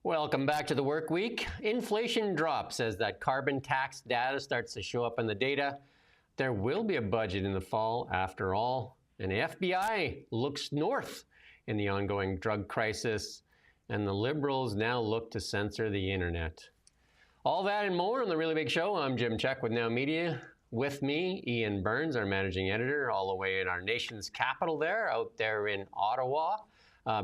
Welcome back to the work week. Inflation drops as that carbon tax data starts to show up in the data. There will be a budget in the fall after all. And the FBI looks north in the ongoing drug crisis. And the Liberals now look to censor the internet. All that and more on The Really Big Show. I'm Jim Check with Now Media. With me, Ian Burns, our managing editor, all the way in our nation's capital there, out there in Ottawa.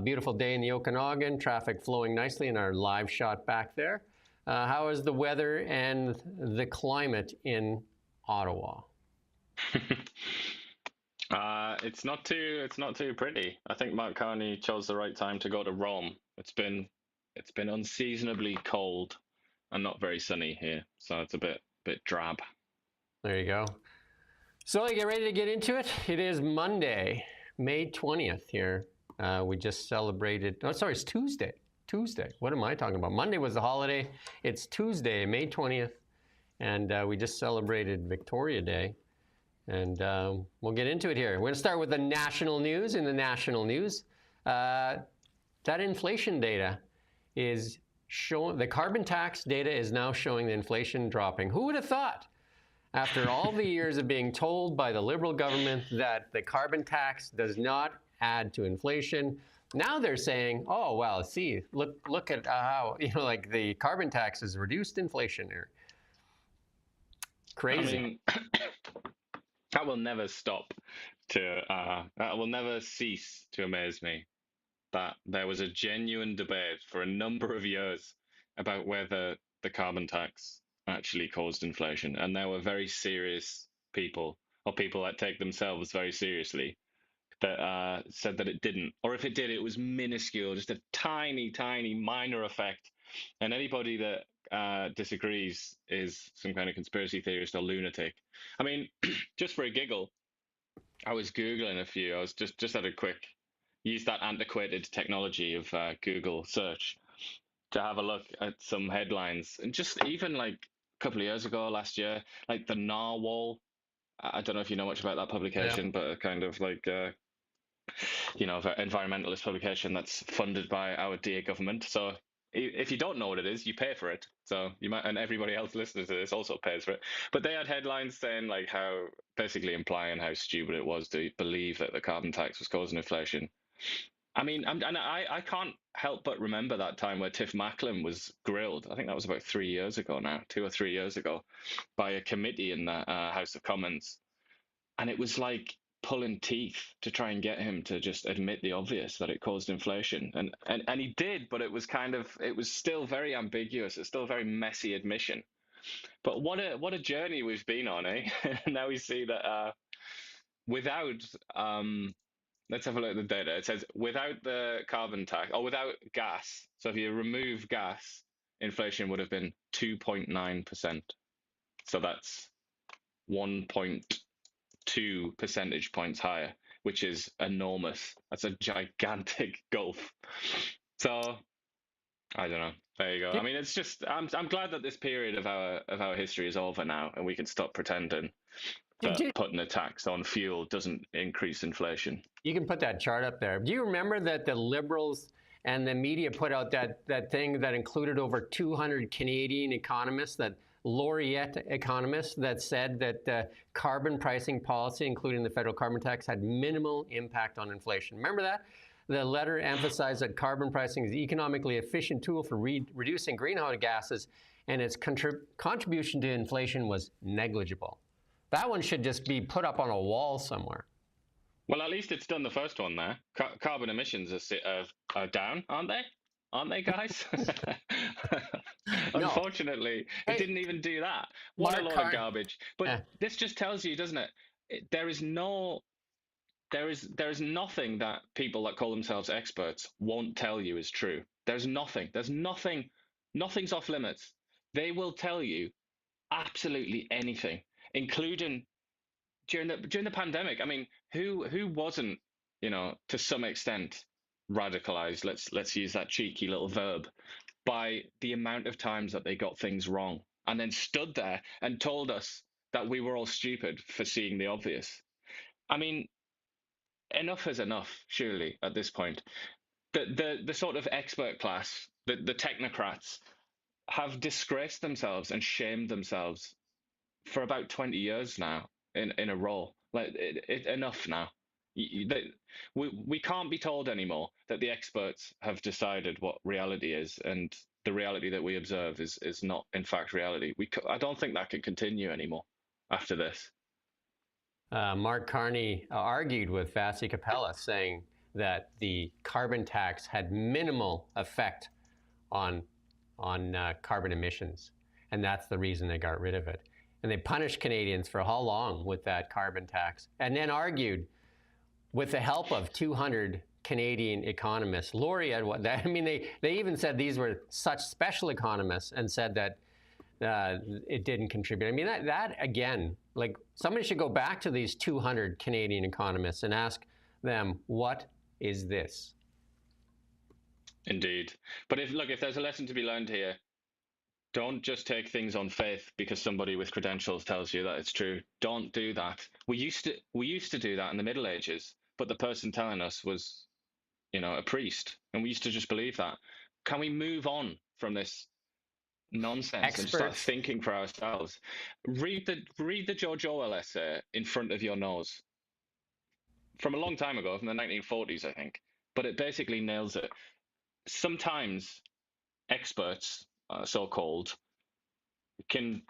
Beautiful day in the Okanagan, traffic flowing nicely in our live shot back there. How is the weather and the climate in Ottawa? It's not too pretty. I think Mark Carney chose the right time to go to Rome. It's been unseasonably cold and not very sunny here, so it's a bit drab. There you go. So get ready to get into it. It is Monday, May 20th here. We just celebrated, it's Tuesday. What am I talking about? Monday was the holiday. It's Tuesday, May 20th, and we just celebrated Victoria Day. And we'll get into it here. We're going to start with the national news. In the national news, that inflation data is showing, the carbon tax data is now showing the inflation dropping. Who would have thought? After all the years of being told by the Liberal government that the carbon tax does not add to inflation, now they're saying, oh, well, see, look at how, like the carbon tax has reduced inflation here. Crazy. I mean, that will never stop that will never cease to amaze me, that there was a genuine debate for a number of years about whether the carbon tax actually caused inflation. And there were very serious people, or people that take themselves very seriously, that said that it didn't. Or if it did, it was minuscule, just a tiny, tiny minor effect. And anybody that disagrees is some kind of conspiracy theorist or lunatic. I mean, just for a giggle, I was Googling a few. I was just had a quick, use that antiquated technology of Google search to have a look at some headlines. And just even like a couple of years ago, last year, like the Narwhal, I don't know if you know much about that publication, but a kind of like, environmentalist publication that's funded by our dear government. So if you don't know what it is, you pay for it. So you might, and everybody else listening to this also pays for it. But they had headlines saying like how, basically implying how stupid it was to believe that the carbon tax was causing inflation. I mean, I can't help but remember that time where Tiff Macklem was grilled. I think that was about 3 years ago now, 2 or 3 years ago, by a committee in the House of Commons. And it was like pulling teeth to try and get him to just admit the obvious, that it caused inflation. And he did, but it was still very ambiguous. It's still a very messy admission. But what a journey we've been on, eh? Now we see that without let's have a look at the data. It says without the carbon tax, or without gas. So if you remove gas, inflation would have been 2.9%. So that's 1.2 percentage points higher, which is enormous. That's a gigantic gulf. So I don't know. There you go. I mean, it's just I'm glad that this period of our history is over now, and we can stop pretending that putting a tax on fuel doesn't increase inflation. You can put that chart up there. Do you remember that the Liberals and the media put out that thing that included over 200 Canadian economists, that laureate economists, that said that carbon pricing policy, including the federal carbon tax, had minimal impact on inflation? Remember that? The letter emphasized that carbon pricing is an economically efficient tool for reducing greenhouse gases, and its contribution to inflation was negligible. That one should just be put up on a wall somewhere. Well, at least it's done the first one there. Carbon emissions are down, aren't they? Aren't they, guys? Unfortunately, it didn't even do that. What a load of garbage. But this just tells you, doesn't it? There is nothing that people that call themselves experts won't tell you is true. There's nothing. Nothing's off limits. They will tell you absolutely anything, including during the pandemic. I mean, who wasn't, to some extent radicalized, let's use that cheeky little verb, by the amount of times that they got things wrong and then stood there and told us that we were all stupid for seeing the obvious. I mean, enough is enough, surely, at this point. The sort of expert class the technocrats have disgraced themselves and shamed themselves for about 20 years now in a row. Like enough now. We can't be told anymore that the experts have decided what reality is, and the reality that we observe is not in fact reality. I don't think that can continue anymore after this. Mark Carney argued with Vasi Capella, saying that the carbon tax had minimal effect on carbon emissions, and that's the reason they got rid of it. And they punished Canadians for how long with that carbon tax, and then argued with the help of 200 Canadian economists, laureate. I mean, they even said these were such special economists, and said that it didn't contribute. I mean, that again, like somebody should go back to these 200 Canadian economists and ask them, what is this? Indeed. But if there's a lesson to be learned here, don't just take things on faith because somebody with credentials tells you that it's true. Don't do that. We used to do that in the Middle Ages, but the person telling us was, a priest, and we used to just believe that. Can we move on from this nonsense and start Experts. thinking for ourselves? Read the George Orwell essay In Front of Your Nose, from a long time ago, from the 1940s, I think. But it basically nails it. Sometimes experts, so-called, can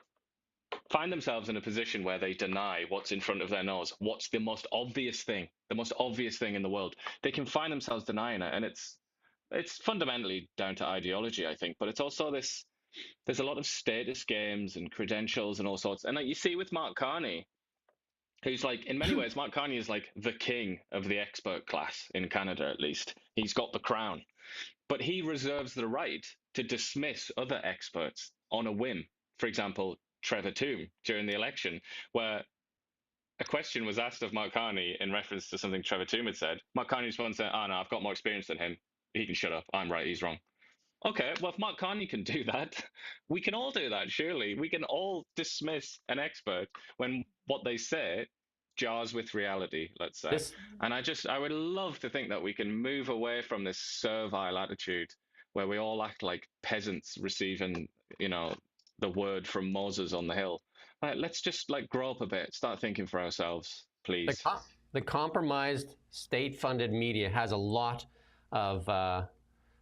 find themselves in a position where they deny what's in front of their nose, what's the most obvious thing in the world. They can find themselves denying it, and it's fundamentally down to ideology, I think. But it's also there's a lot of status games and credentials and all sorts. And like you see with Mark Carney, who's like, in many ways, Mark Carney is like the king of the expert class in Canada, at least. He's got the crown. But he reserves the right to dismiss other experts on a whim. For example, Trevor Tombe during the election, where a question was asked of Mark Carney in reference to something Trevor Tombe had said. Mark Carney responded saying, "Oh no, I've got more experience than him. He can shut up. I'm right. He's wrong." Okay, well, if Mark Carney can do that, we can all do that, surely. We can all dismiss an expert when what they say jars with reality, let's say. This And I would love to think that we can move away from this servile attitude where we all act like peasants receiving, the word from Moses on the hill. Let's just grow up a bit, start thinking for ourselves, the, please. the compromised state-funded media has a lot of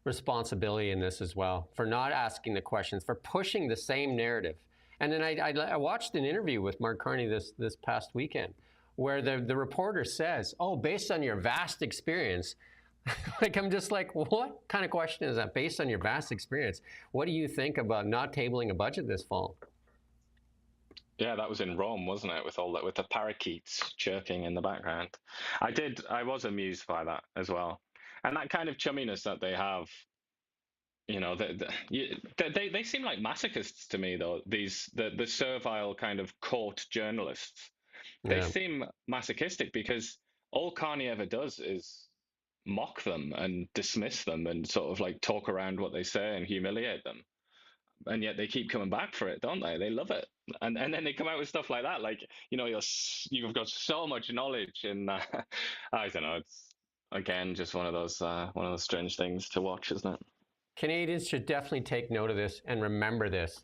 responsibility in this as well, for not asking the questions, for pushing the same narrative. And then I watched an interview with Mark Carney this past weekend, where the reporter says, "Oh, based on your vast experience," like I'm just like, what kind of question is that? Based on your vast experience, what do you think about not tabling a budget this fall? Yeah, that was in Rome, wasn't it? With all that, with the parakeets chirping in the background. I was amused by that as well, and that kind of chumminess that they have. They seem like masochists to me, though. The servile kind of court journalists. They Yeah. seem masochistic because all Carney ever does is mock them and dismiss them and sort of talk around what they say and humiliate them. And yet they keep coming back for it, don't they? They love it, and then they come out with stuff like that, like you've got so much knowledge, and I don't know. It's again just one of those strange things to watch, isn't it? Canadians should definitely take note of this and remember this.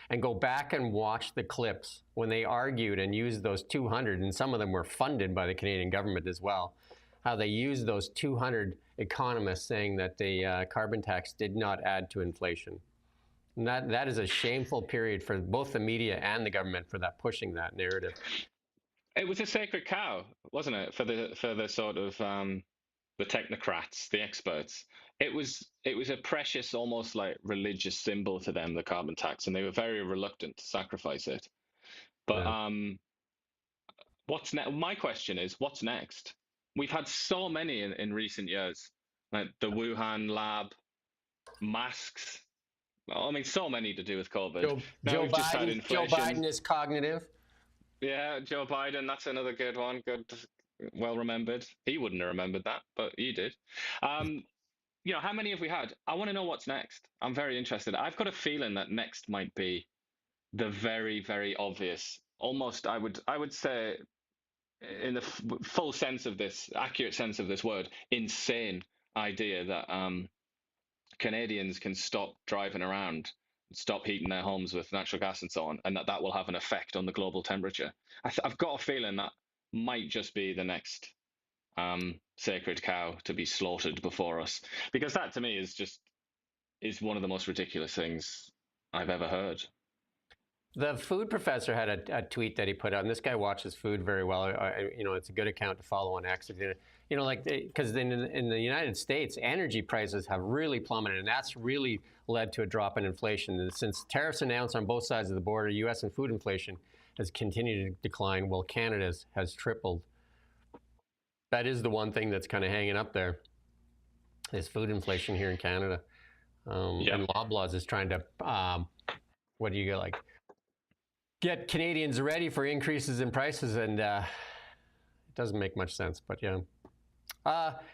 And go back and watch the clips when they argued and used those 200, and some of them were funded by the Canadian government as well. How they used those 200 economists saying that the carbon tax did not add to inflation. And that is a shameful period for both the media and the government for that, pushing that narrative. It was a sacred cow, wasn't it, for the sort of the technocrats, the experts. It was a precious, almost like religious symbol to them, the carbon tax, and they were very reluctant to sacrifice it. But Yeah. what's next? My question is, what's next? We've had so many in recent years, like the Wuhan lab, masks. I mean, so many to do with COVID. Now we've just had Joe inflation. Biden is cognitive. Yeah, Joe Biden, that's another good one. Good, well remembered. He wouldn't have remembered that, but you did. Um, how many have we had? I want to know what's next. I'm very interested. I've got a feeling that next might be the very, very obvious, almost I would say in the full sense of this, accurate sense of this word, insane idea that Canadians can stop driving around, stop heating their homes with natural gas and so on, and that will have an effect on the global temperature. I've got a feeling that might just be the next sacred cow to be slaughtered before us, because that to me is one of the most ridiculous things I've ever heard. The food professor had a tweet that he put out, and this guy watches food very well. It's a good account to follow on X. Because in the United States, energy prices have really plummeted, and that's really led to a drop in inflation. And since tariffs announced on both sides of the border, U.S. and food inflation has continued to decline, while Canada's has tripled. That is the one thing that's kind of hanging up there, is food inflation here in Canada. And Loblaws is trying to, what do you get, like, get Canadians ready for increases in prices, and it doesn't make much sense, but yeah.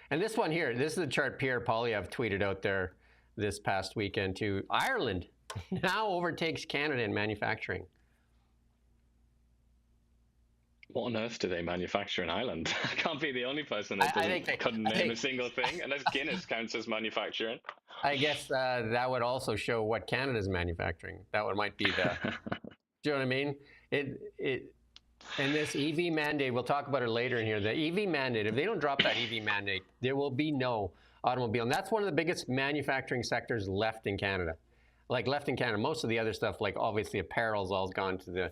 And this one here, this is the chart Pierre Poilievre tweeted out there this past weekend too. Ireland now overtakes Canada in manufacturing. What on earth do they manufacture in Ireland? I can't be the only person that couldn't name a single thing, unless Guinness counts as manufacturing. I guess that would also show what Canada's manufacturing. That might be the... Do you know what I mean? And this EV mandate, we'll talk about it later in here. The EV mandate, if they don't drop that EV mandate, there will be no automobile. And that's one of the biggest manufacturing sectors left in Canada. Like left in Canada, most of the other stuff, like obviously apparel's all gone to the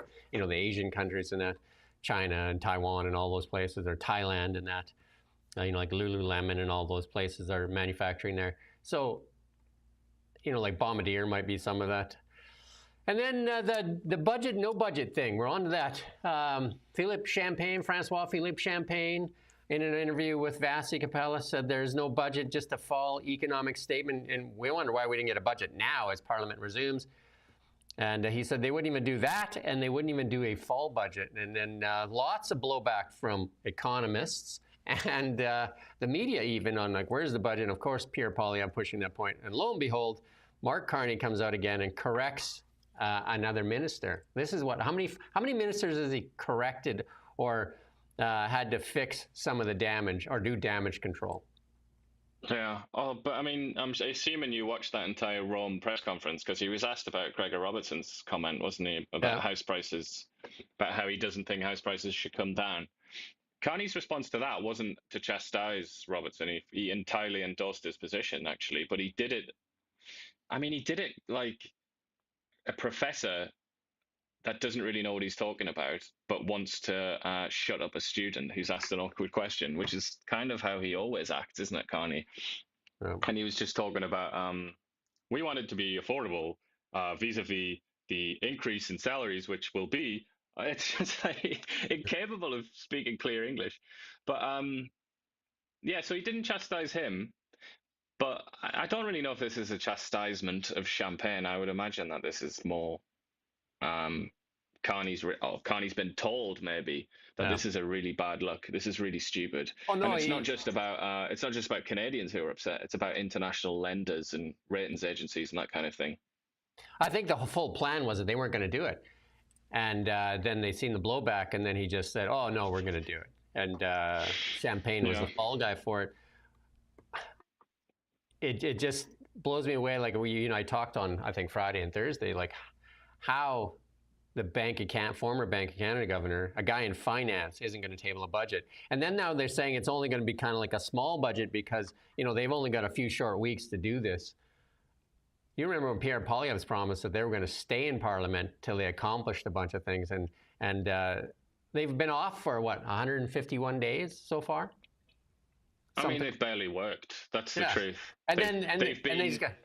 Asian countries and that, China and Taiwan and all those places, or Thailand and that, like Lululemon and all those places are manufacturing there. So, like Bombardier might be some of that. And then the budget, no budget thing. We're on to that. Francois Philippe Champagne, in an interview with Vasi Capella, said there's no budget, just a fall economic statement. And we wonder why we didn't get a budget now as Parliament resumes. And he said they wouldn't even do that, and they wouldn't even do a fall budget. And then lots of blowback from economists and the media even on, like, where's the budget? And of course, Pierre Poilievre pushing that point. And lo and behold, Mark Carney comes out again and corrects another minister. This is how many ministers has he corrected or had to fix some of the damage or do damage control? Yeah. Oh, but I mean, I'm assuming you watched that entire Rome press conference, because he was asked about Gregor Robertson's comment, wasn't he, about house prices, about how he doesn't think house prices should come down. Carney's response to that wasn't to chastise Robertson. He entirely endorsed his position, actually, but he did it. I mean, he did it like a professor that doesn't really know what he's talking about, but wants to shut up a student who's asked an awkward question, which is kind of how he always acts, isn't it, Carney? Yeah. And he was just talking about, we want it to be affordable vis-a-vis the increase in salaries, which will be, it's just like incapable of speaking clear English. But yeah, so he didn't chastise him. But I don't really know if this is a chastisement of Champagne. I would imagine that this is more Carney's been told maybe that this is a really bad look. This is really stupid. Oh, no, and it's not just about Canadians who are upset. It's about international lenders and ratings agencies and that kind of thing. I think the full plan was that they weren't going to do it, and then they seen the blowback, and then he just said, "Oh no, we're going to do it." And Champagne was the fall guy for it. It just blows me away. Like I talked on, I think, Friday and Thursday, like how the former Bank of Canada governor, a guy in finance, isn't going to table a budget. And then now they're saying it's only going to be kind of like a small budget because, they've only got a few short weeks to do this. You remember when Pierre Poilievre's promised that they were going to stay in Parliament till they accomplished a bunch of things. And they've been off for, 151 days so far? I mean, they've barely worked. That's the truth.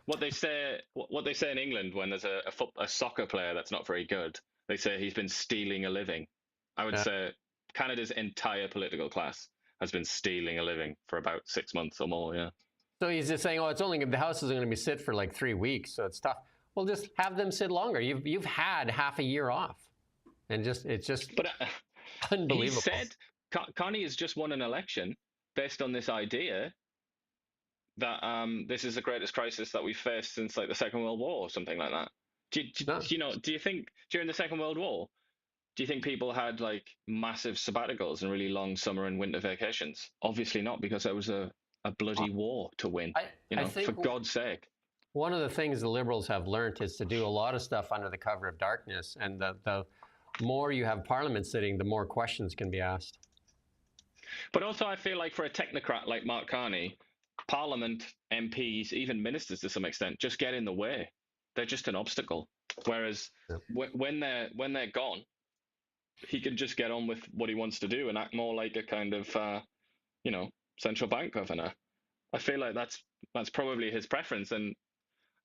What they say in England when there's a soccer player that's not very good, they say he's been stealing a living. I would say Canada's entire political class has been stealing a living for about 6 months or more. Yeah. So he's just saying, the House is going to be sit for like 3 weeks, so it's tough. Well, just have them sit longer. You've had half a year off, and it's just unbelievable. He said Carney has just won an election based on this idea that this is the greatest crisis that we've faced since like the Second World War or something like that. Do you think during the Second World War, do you think people had like massive sabbaticals and really long summer and winter vacations? Obviously not, because there was a bloody war to win. For God's sake. one of the things the Liberals have learned is to do a lot of stuff under the cover of darkness, and the more you have Parliament sitting, the more questions can be asked. But also, I feel like for a technocrat like Mark Carney, Parliament, MPs, even ministers to some extent, just get in the way. They're just an obstacle. Whereas when they're gone, he can just get on with what he wants to do and act more like a kind of central bank governor. I feel like that's probably his preference. And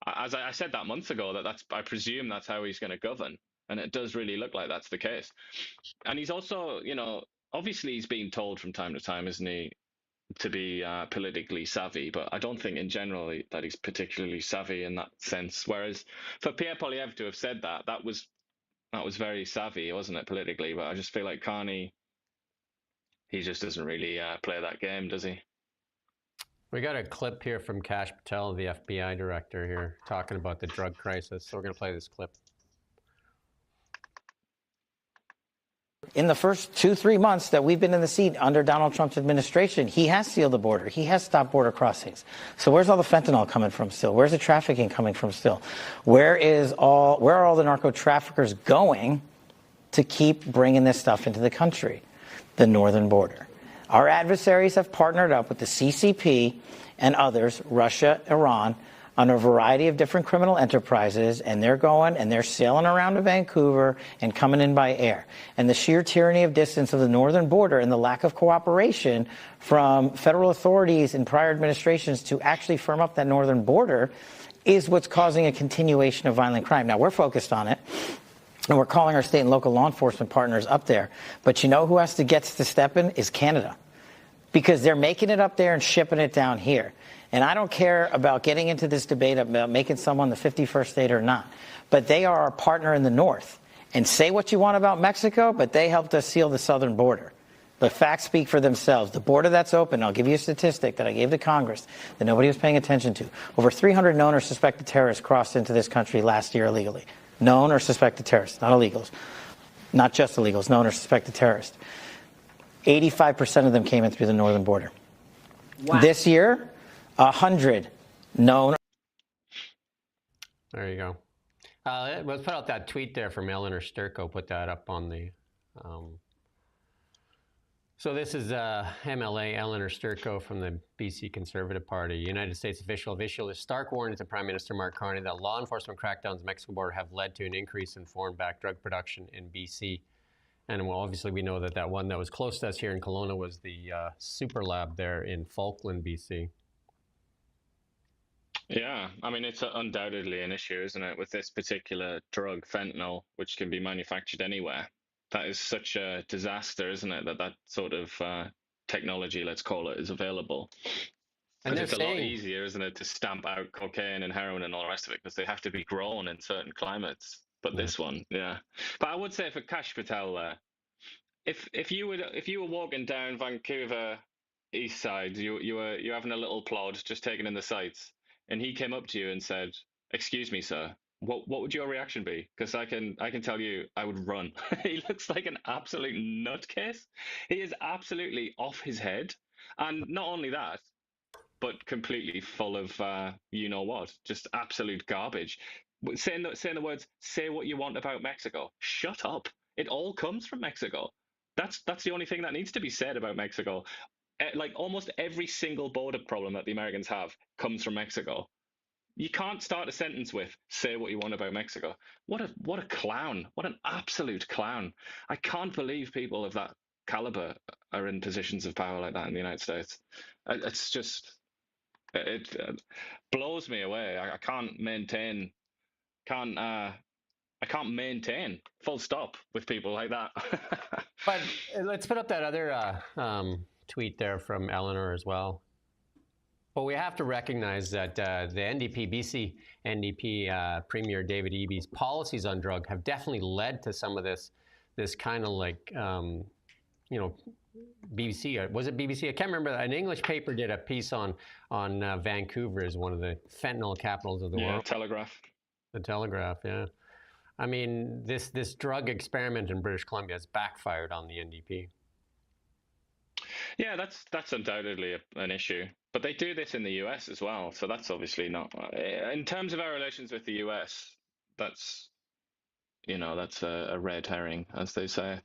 as I said that months ago, I presume that's how he's going to govern, and it does really look like that's the case. And he's also, obviously he's being told from time to time, isn't he, to be politically savvy, but I don't think in general that he's particularly savvy in that sense. Whereas for Pierre Poilievre to have said that was very savvy, wasn't it, politically? But I just feel like Carney, he just doesn't really play that game, does he? We got a clip here from Kash Patel, the FBI director here, talking about the drug crisis. So we're going to play this clip. In the first 2-3 months that we've been in the seat under Donald Trump's administration, he has sealed the border. He has stopped border crossings. So where's all the fentanyl coming from still? Where's the trafficking coming from still? Where are all the narco traffickers going to keep bringing this stuff into the country? The northern border. Our adversaries have partnered up with the CCP and others, Russia, Iran, on a variety of different criminal enterprises, and they're sailing around to Vancouver and coming in by air. And the sheer tyranny of distance of the northern border and the lack of cooperation from federal authorities in prior administrations to actually firm up that northern border is what's causing a continuation of violent crime. Now, we're focused on it, and we're calling our state and local law enforcement partners up there. But you know who has to get to step in is Canada, because they're making it up there and shipping it down here. And I don't care about getting into this debate about making someone the 51st state or not, but they are our partner in the north. And say what you want about Mexico, but they helped us seal the southern border. The facts speak for themselves. The border that's open, I'll give you a statistic that I gave to Congress that nobody was paying attention to. Over 300 known or suspected terrorists crossed into this country last year illegally. Known or suspected terrorists, not illegals. Not just illegals, known or suspected terrorists. 85% of them came in through the northern border. Wow. This year, 100 known. There you go. Let's put out that tweet there from Eleanor Sturko. Put that up on the. So this is MLA Eleanor Sturko from the BC Conservative Party. United States official have issued a stark warning to Prime Minister Mark Carney that law enforcement crackdowns at the Mexican border have led to an increase in foreign-backed drug production in BC. And well, obviously we know that one that was close to us here in Kelowna was the super lab there in Falkland, BC. Yeah, I mean, it's undoubtedly an issue, isn't it, with this particular drug, fentanyl, which can be manufactured anywhere. That is such a disaster, isn't it, that sort of technology, let's call it, is available. And it's a lot easier, isn't it, to stamp out cocaine and heroin and all the rest of it, because they have to be grown in certain climates. But this one, yeah. But I would say for Kash Patel, if you were walking down Vancouver east side, you were having a little plod, just taking in the sights, and he came up to you and said, "Excuse me, sir," what would your reaction be? Because I can tell you, I would run. He looks like an absolute nutcase. He is absolutely off his head, and not only that, but completely full of you know what, just absolute garbage. Saying the words, "Say what you want about Mexico." Shut up. It all comes from Mexico. That's the only thing that needs to be said about Mexico. Like almost every single border problem that the Americans have comes from Mexico. You can't start a sentence with "say what you want about Mexico." What a clown! What an absolute clown! I can't believe people of that caliber are in positions of power like that in the United States. It's just it blows me away. I can't maintain. I can't maintain full stop with people like that. But let's put up that other tweet there from Eleanor as well. But we have to recognize that the NDP, BC NDP Premier David Eby's policies on drug have definitely led to some of this kind of like, BBC, was it BBC? I can't remember. An English paper did a piece on Vancouver as one of the fentanyl capitals of the world. Telegraph. The Telegraph, yeah. I mean, this drug experiment in British Columbia has backfired on the NDP. Yeah, that's undoubtedly an issue. But they do this in the US as well, so that's obviously not. In terms of our relations with the US, that's that's a red herring, as they say.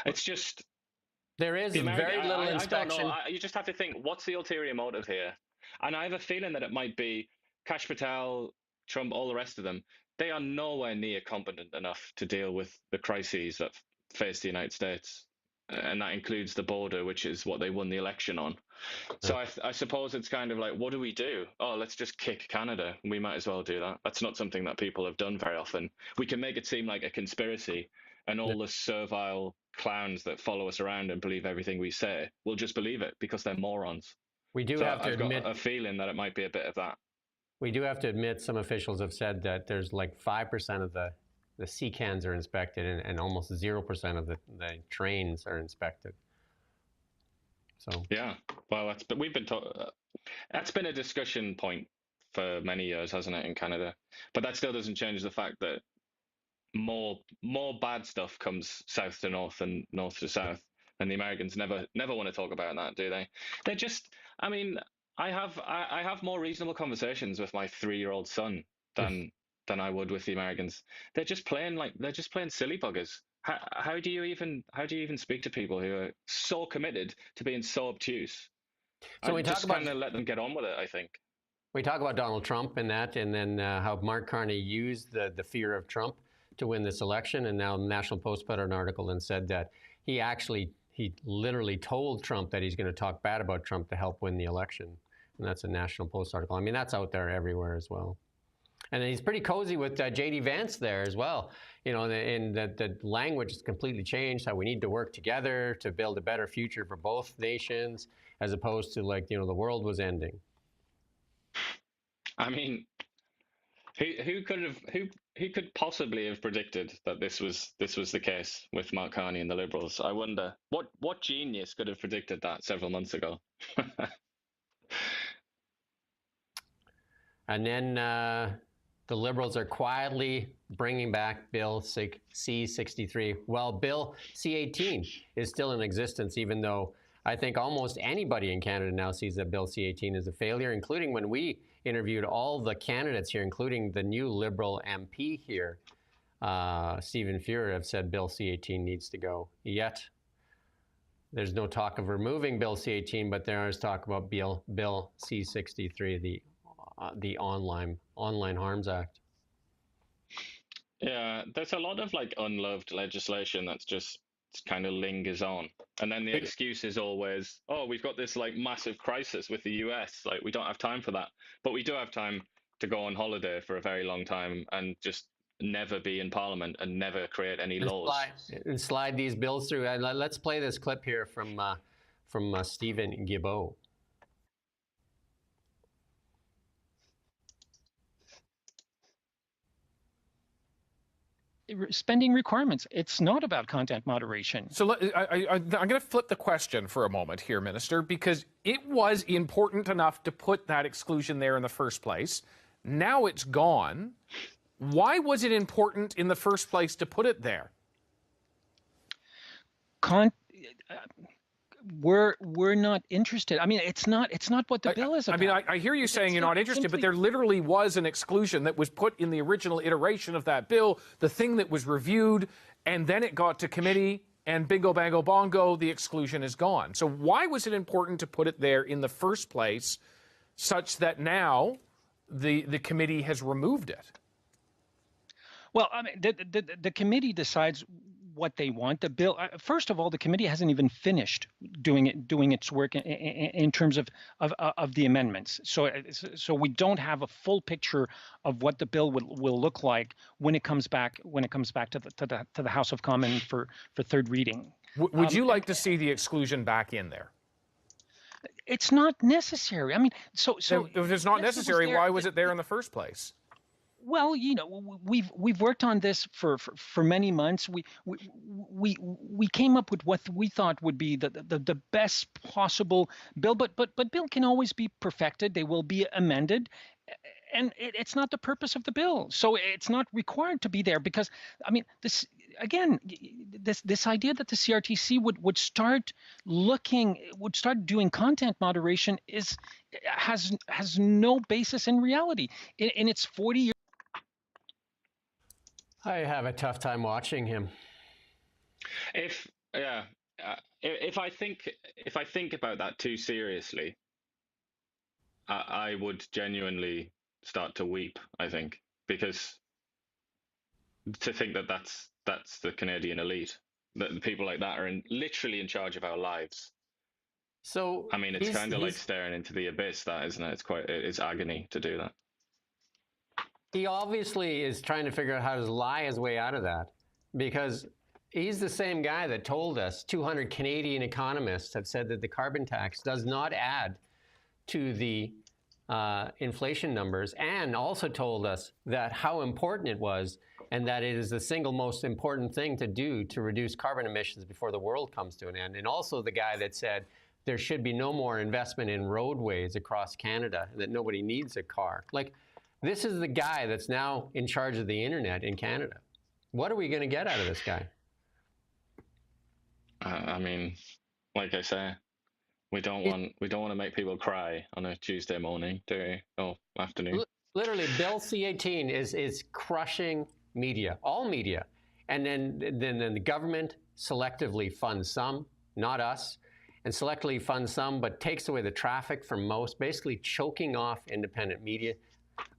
It's just There is the American. very little I don't know. inspection. You just have to think, what's the ulterior motive here? And I have a feeling that it might be Kash Patel, Trump, all the rest of them. They are nowhere near competent enough to deal with the crises that face the United States, and that includes the border, which is what they won the election on. So I suppose it's kind of like, what do we do? Oh, let's just kick Canada. We might as well do that. That's not something that people have done very often. We can make it seem like a conspiracy, and all the servile clowns that follow us around and believe everything we say will just believe it because they're morons. We do So have to I've got admit, a feeling that it might be a bit of that. some officials have said that there's like 5% of the sea cans are inspected, and almost 0% of the trains are inspected. So Yeah, well, that's been a discussion point for many years, hasn't it, in Canada? But that still doesn't change the fact that more bad stuff comes south to north and north to south, and the Americans never want to talk about that, do they? They're just, I mean, I have more reasonable conversations with my 3-year-old son than I would with the Americans. They're just playing silly buggers. How do you even speak to people who are so committed to being so obtuse? So I just kind of let them get on with it, I think. we talk about Donald Trump and that, and then how Mark Carney used the fear of Trump to win this election. And now the National Post put out an article and said that he literally told Trump that he's going to talk bad about Trump to help win the election. And that's a National Post article. I mean, that's out there everywhere as well. And he's pretty cozy with J.D. Vance there as well. And the language has completely changed, how we need to work together to build a better future for both nations, as opposed to the world was ending. I mean, who could possibly have predicted that this was the case with Mark Carney and the Liberals? I wonder what genius could have predicted that several months ago. And then the Liberals are quietly bringing back Bill C-63. Well, Bill C-18 is still in existence, even though I think almost anybody in Canada now sees that Bill C-18 is a failure, including when we interviewed all the candidates here, including the new Liberal MP here, Stephen Fuhrer, have said Bill C-18 needs to go. Yet, there's no talk of removing Bill C-18, but there is talk about Bill C-63, the Online Harms Act. Yeah, there's a lot of unloved legislation that's just kind of lingers on. And then the excuse is always, oh, we've got this massive crisis with the US. We don't have time for that. But we do have time to go on holiday for a very long time and just never be in Parliament and never create any laws. Slide these bills through. And let's play this clip here from Stephen Guilbeault. Spending requirements. It's not about content moderation. So I'm going to flip the question for a moment here, Minister, because it was important enough to put that exclusion there in the first place. Now it's gone. Why was it important in the first place to put it there? We're not interested. I mean, it's not what the bill is about. I mean, I hear you saying you're not interested, but there literally was an exclusion that was put in the original iteration of that bill, the thing that was reviewed, and then it got to committee, and bingo, bango, bongo, the exclusion is gone. So why was it important to put it there in the first place, such that now the committee has removed it? Well, I mean, the committee decides what they want. The bill, first of all, the committee hasn't even finished doing its work in terms of the amendments. So we don't have a full picture of what the bill will look like when it comes back to the House of Commons for third reading. Would you like to see the exclusion back in there? It's not necessary. I mean, so if it's not necessary, why was it there in the first place? Well, we've worked on this for many months. We came up with what we thought would be the best possible bill, but bill can always be perfected. They will be amended, and it's not the purpose of the bill. So it's not required to be there because, I mean, again, this idea that the CRTC would start doing content moderation has no basis in reality. In its 40 years. I have a tough time watching him. If if I think about that too seriously, I would genuinely start to weep. I think, because to think that that's the Canadian elite, that people like that are literally in charge of our lives. So I mean, it's kind of like staring into the abyss, that, isn't it? It's agony to do that. He obviously is trying to figure out how to lie his way out of that, because he's the same guy that told us 200 Canadian economists have said that the carbon tax does not add to the inflation numbers, and also told us that how important it was, and that it is the single most important thing to do to reduce carbon emissions before the world comes to an end. And also the guy that said there should be no more investment in roadways across Canada, and that nobody needs a car. Like, this is the guy that's now in charge of the internet in Canada. What are we going to get out of this guy? I mean, like I say, we don't want to make people cry on a Tuesday morning, do we? Oh, afternoon. Literally, Bill C-18 is crushing media, all media, and then the government selectively funds some, not us, and selectively funds some, but takes away the traffic from most, basically choking off independent media.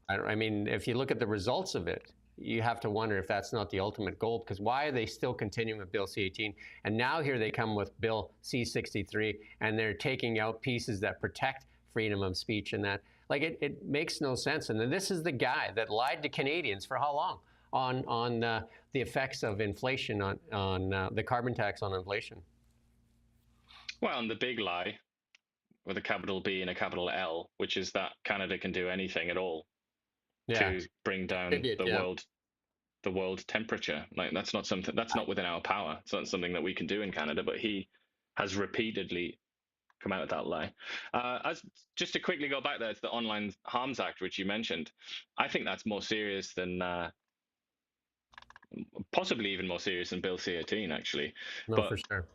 I mean, if you look at the results of it, you have to wonder if that's not the ultimate goal, because why are they still continuing with Bill C-18? And now here they come with Bill C-63, and they're taking out pieces that protect freedom of speech and that. Like, it makes no sense. And then this is the guy that lied to Canadians for how long on the effects of inflation, on the carbon tax on inflation. Well, and the big lie, with a capital B and a capital L, which is that Canada can do anything at all to bring down the world temperature. Like, that's not within our power. It's not something that we can do in Canada. But he has repeatedly come out with that lie. Just to quickly go back there to the Online Harms Act, which you mentioned, I think that's more serious than, possibly even more serious than Bill C-18, actually. No, but for sure.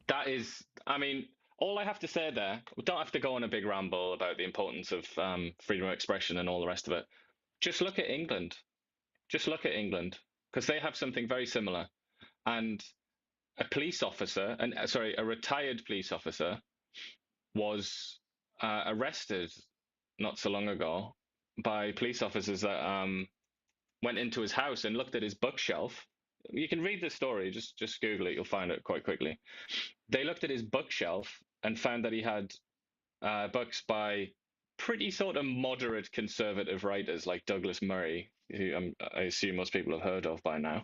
That is, I mean, all I have to say there, we don't have to go on a big ramble about the importance of freedom of expression and all the rest of it. Just look at England. Just look at England, because they have something very similar. And a police officer, a retired police officer, was arrested not so long ago by police officers that went into his house and looked at his bookshelf. You can read the story, just Google it, you'll find it quite quickly. They looked at his bookshelf and found that he had books by pretty sort of moderate conservative writers like Douglas Murray, who I assume most people have heard of by now.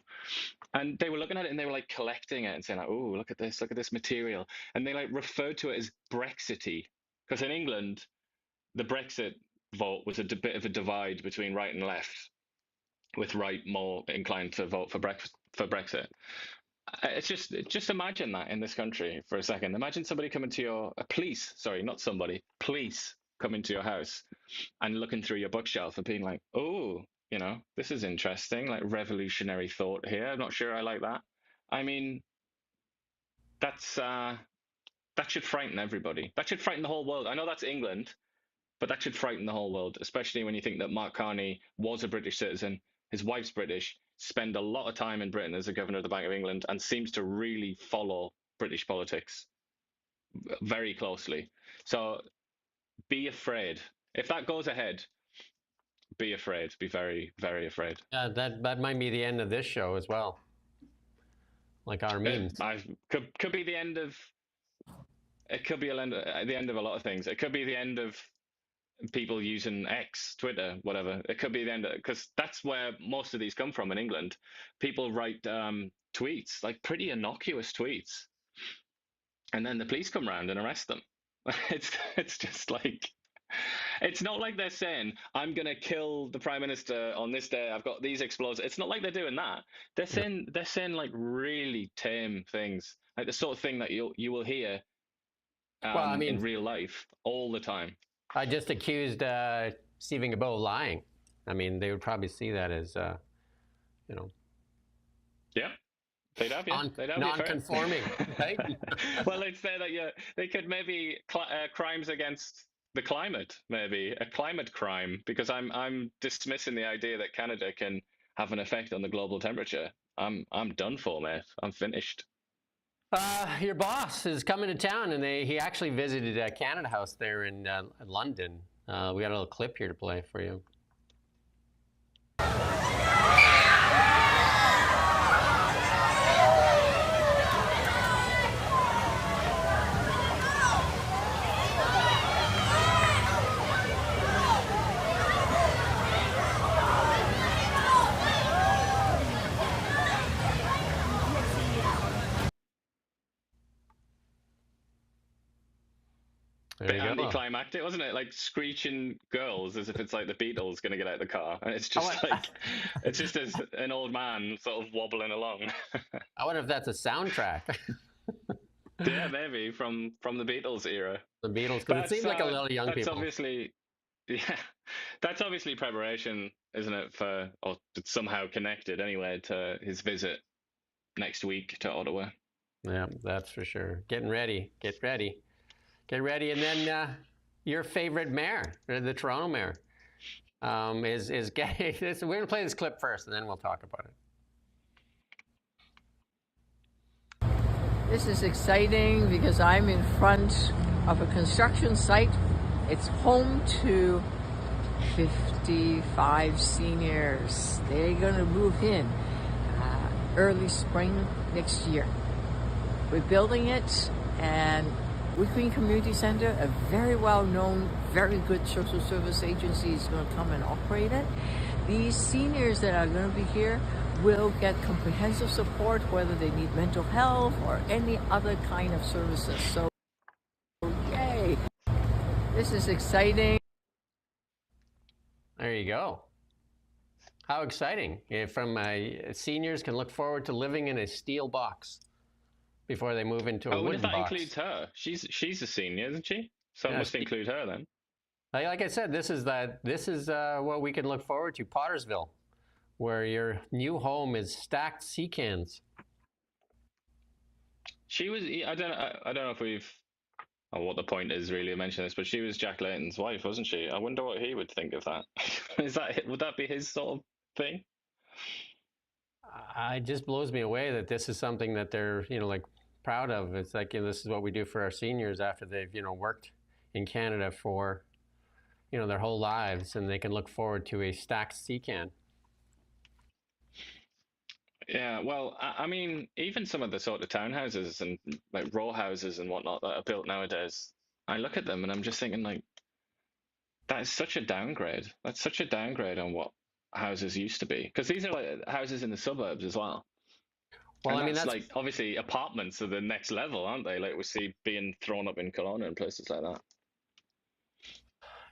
And they were looking at it and they were like collecting it and saying, like, oh, look at this material. And they like referred to it as Brexity, because in England, the Brexit vote was a bit of a divide between right and left, with right more inclined to vote for Brexit. It's just imagine that in this country for a second. Imagine somebody coming to police coming to your house and looking through your bookshelf and being like, oh, this is interesting, like revolutionary thought here. I'm not sure I like that. I mean, that should frighten everybody. That should frighten the whole world. I know that's England, but that should frighten the whole world, especially when you think that Mark Carney was a British citizen, his wife's British, spent a lot of time in Britain as a governor of the Bank of England, and seems to really follow British politics very closely. So be afraid. If that goes ahead, be afraid. Be very, very afraid. That might be the end of this show as well. Like our memes. Could be the end of. It could be the end of a lot of things. It could be the end of people using X, Twitter, whatever. It could be the end, because that's where most of these come from in England. People write tweets, like pretty innocuous tweets, and then the police come around and arrest them. It's just like, it's not like they're saying, I'm going to kill the prime minister on this day, I've got these explosives. It's not like they're doing that. They're saying like really tame things, like the sort of thing that you will hear in real life all the time. I just accused Stephen Guilbeault of lying. I mean, they would probably see that as, Yeah. They'd have you. They'd have you for it. Non-conforming, right? Well, they'd say that they could maybe crimes against the climate, maybe a climate crime, because I'm dismissing the idea that Canada can have an effect on the global temperature. I'm done for, mate. I'm finished. Your boss is coming to town, and he actually visited Canada House there in London. We got a little clip here to play for you. Bit anticlimactic, wasn't it? Like screeching girls as if it's like the Beatles going to get out of the car, and it's just it's just as an old man sort of wobbling along. I wonder if that's a soundtrack. Yeah, maybe from the Beatles era. The Beatles, because it seems like a lot of young that's people. Obviously, yeah, that's obviously preparation, isn't it? Or it's somehow connected anyway to his visit next week to Ottawa. Yeah, that's for sure. Getting ready. Get ready. Get ready. And then your favorite mayor, the Toronto mayor, is getting this. We're going to play this clip first, and then we'll talk about it. This is exciting because I'm in front of a construction site. It's home to 55 seniors. They're going to move in early spring next year. We're building it, and Queen Community Center, a very well-known, very good social service agency, is going to come and operate it. These seniors that are going to be here will get comprehensive support, whether they need mental health or any other kind of services. So, yay! This is exciting. There you go. How exciting. Seniors can look forward to living in a steel box before they move into a wooden box. That includes her. She's a senior, isn't she? So it must include her then. Like I said, this is what we can look forward to. Pottersville, where your new home is stacked sea cans. She was. I don't know if what the point is really to mention this, but she was Jack Layton's wife, wasn't she? I wonder what he would think of that. Would that be his sort of thing? It just blows me away that this is something that they're proud of. It's like, this is what we do for our seniors after they've worked in Canada for their whole lives, and they can look forward to a stacked sea can. Yeah, well, I mean, even some of the sort of townhouses and like row houses and whatnot that are built nowadays, I look at them and I'm just thinking, like, that is such a downgrade. That's such a downgrade on what houses used to be, because these are like houses in the suburbs as well. Well, and that's like, obviously apartments are the next level, aren't they? Like we see being thrown up in Kelowna and places like that.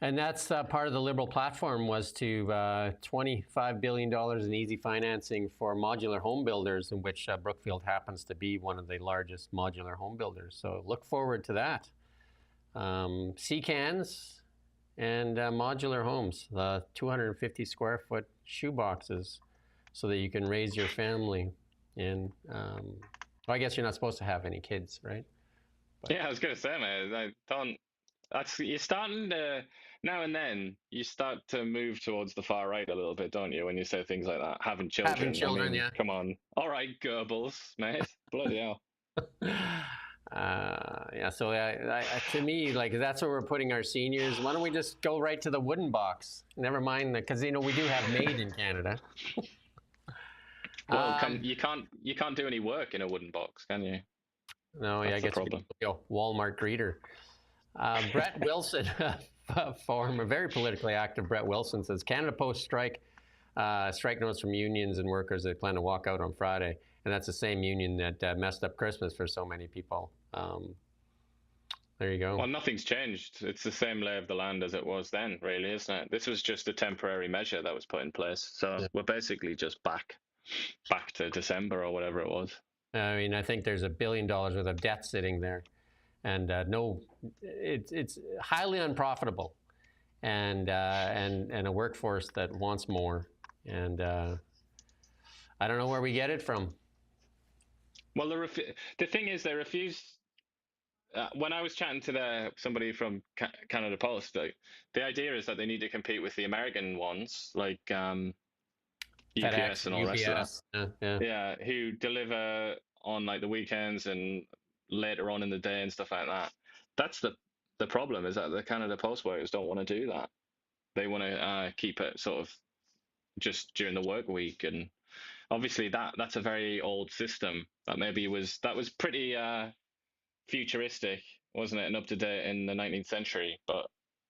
And that's part of the Liberal platform, was to $25 billion in easy financing for modular home builders, in which Brookfield happens to be one of the largest modular home builders. So look forward to that. Sea cans and modular homes, 250 square foot shoe boxes, so that you can raise your family. And well, I guess you're not supposed to have any kids, right? But, yeah, I was going to say, man, you're starting to, now and then, you start to move towards the far right a little bit, don't you, when you say things like that? Having children. Having children, yeah. Come on. All right, Goebbels, mate. Bloody hell. Yeah, so to me, like, that's where we're putting our seniors. Why don't we just go right to the wooden box? Never mind, because, we do have MAID in Canada. Well, you can't do any work in a wooden box, can you? No, yeah, I guess problem. Walmart greeter. Brett Wilson, former very politically active Brett Wilson, says Canada Post strike notes from unions and workers that plan to walk out on Friday, and that's the same union that messed up Christmas for so many people. There you go. Well, nothing's changed. It's the same lay of the land as it was then, really, isn't it? This was just a temporary measure that was put in place, so we're basically just back to December or whatever it was. I mean, I think there's $1 billion worth of debt sitting there, and it's highly unprofitable, and a workforce that wants more, and I don't know where we get it from. Well, the thing is, they refuse. When I was chatting to somebody from Canada Post, the idea is that they need to compete with the American ones, like UPS FedEx, and all the rest of that. UPS. Yeah. Yeah, who deliver on like the weekends and later on in the day and stuff like that. That's the problem, is that the Canada Post workers don't want to do that. They want to keep it sort of just during the work week, and obviously that's a very old system. That was pretty futuristic, wasn't it, and up to date in the 19th century, but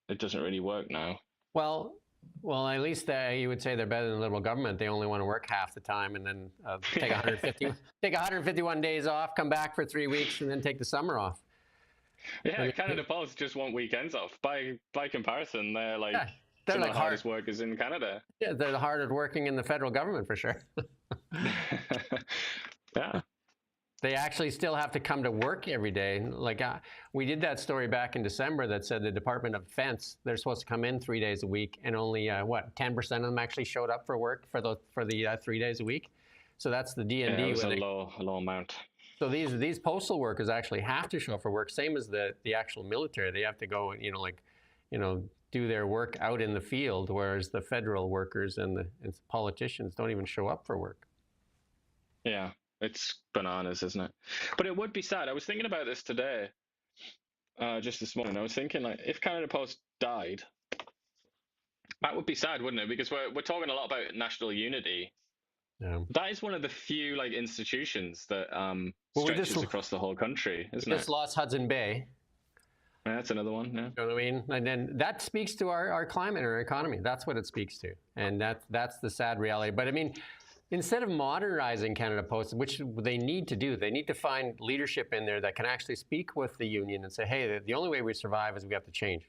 it doesn't really work now. Well, at least you would say they're better than the Liberal government. They only want to work half the time and then take 151 days off, come back for 3 weeks, and then take the summer off. Yeah, Canada Post just want weekends off. By comparison, they're like they're some like of the hardest workers in Canada. Yeah, they're the hardest working in the federal government for sure. Yeah. They actually still have to come to work every day. Like we did that story back in December that said the Department of Defense, they're supposed to come in 3 days a week, and only 10% of them actually showed up for work for the 3 days a week. So that's the DND. Yeah, it was a low amount. So these postal workers actually have to show up for work, same as the actual military. They have to go, do their work out in the field, whereas the federal workers and the politicians don't even show up for work. Yeah. It's bananas, isn't it? But it would be sad. I was thinking about this today, just this morning. I was thinking, like, if Canada Post died, that would be sad, wouldn't it? Because we're talking a lot about national unity. Yeah. That is one of the few like institutions that stretches across the whole country, isn't it? Just lost Hudson Bay. Yeah, that's another one. Yeah. You know what I mean? And then that speaks to our climate and our economy. That's what it speaks to, and that's the sad reality. But I mean, instead of modernizing Canada Post, which they need to do, they need to find leadership in there that can actually speak with the union and say, hey, the only way we survive is we have to change.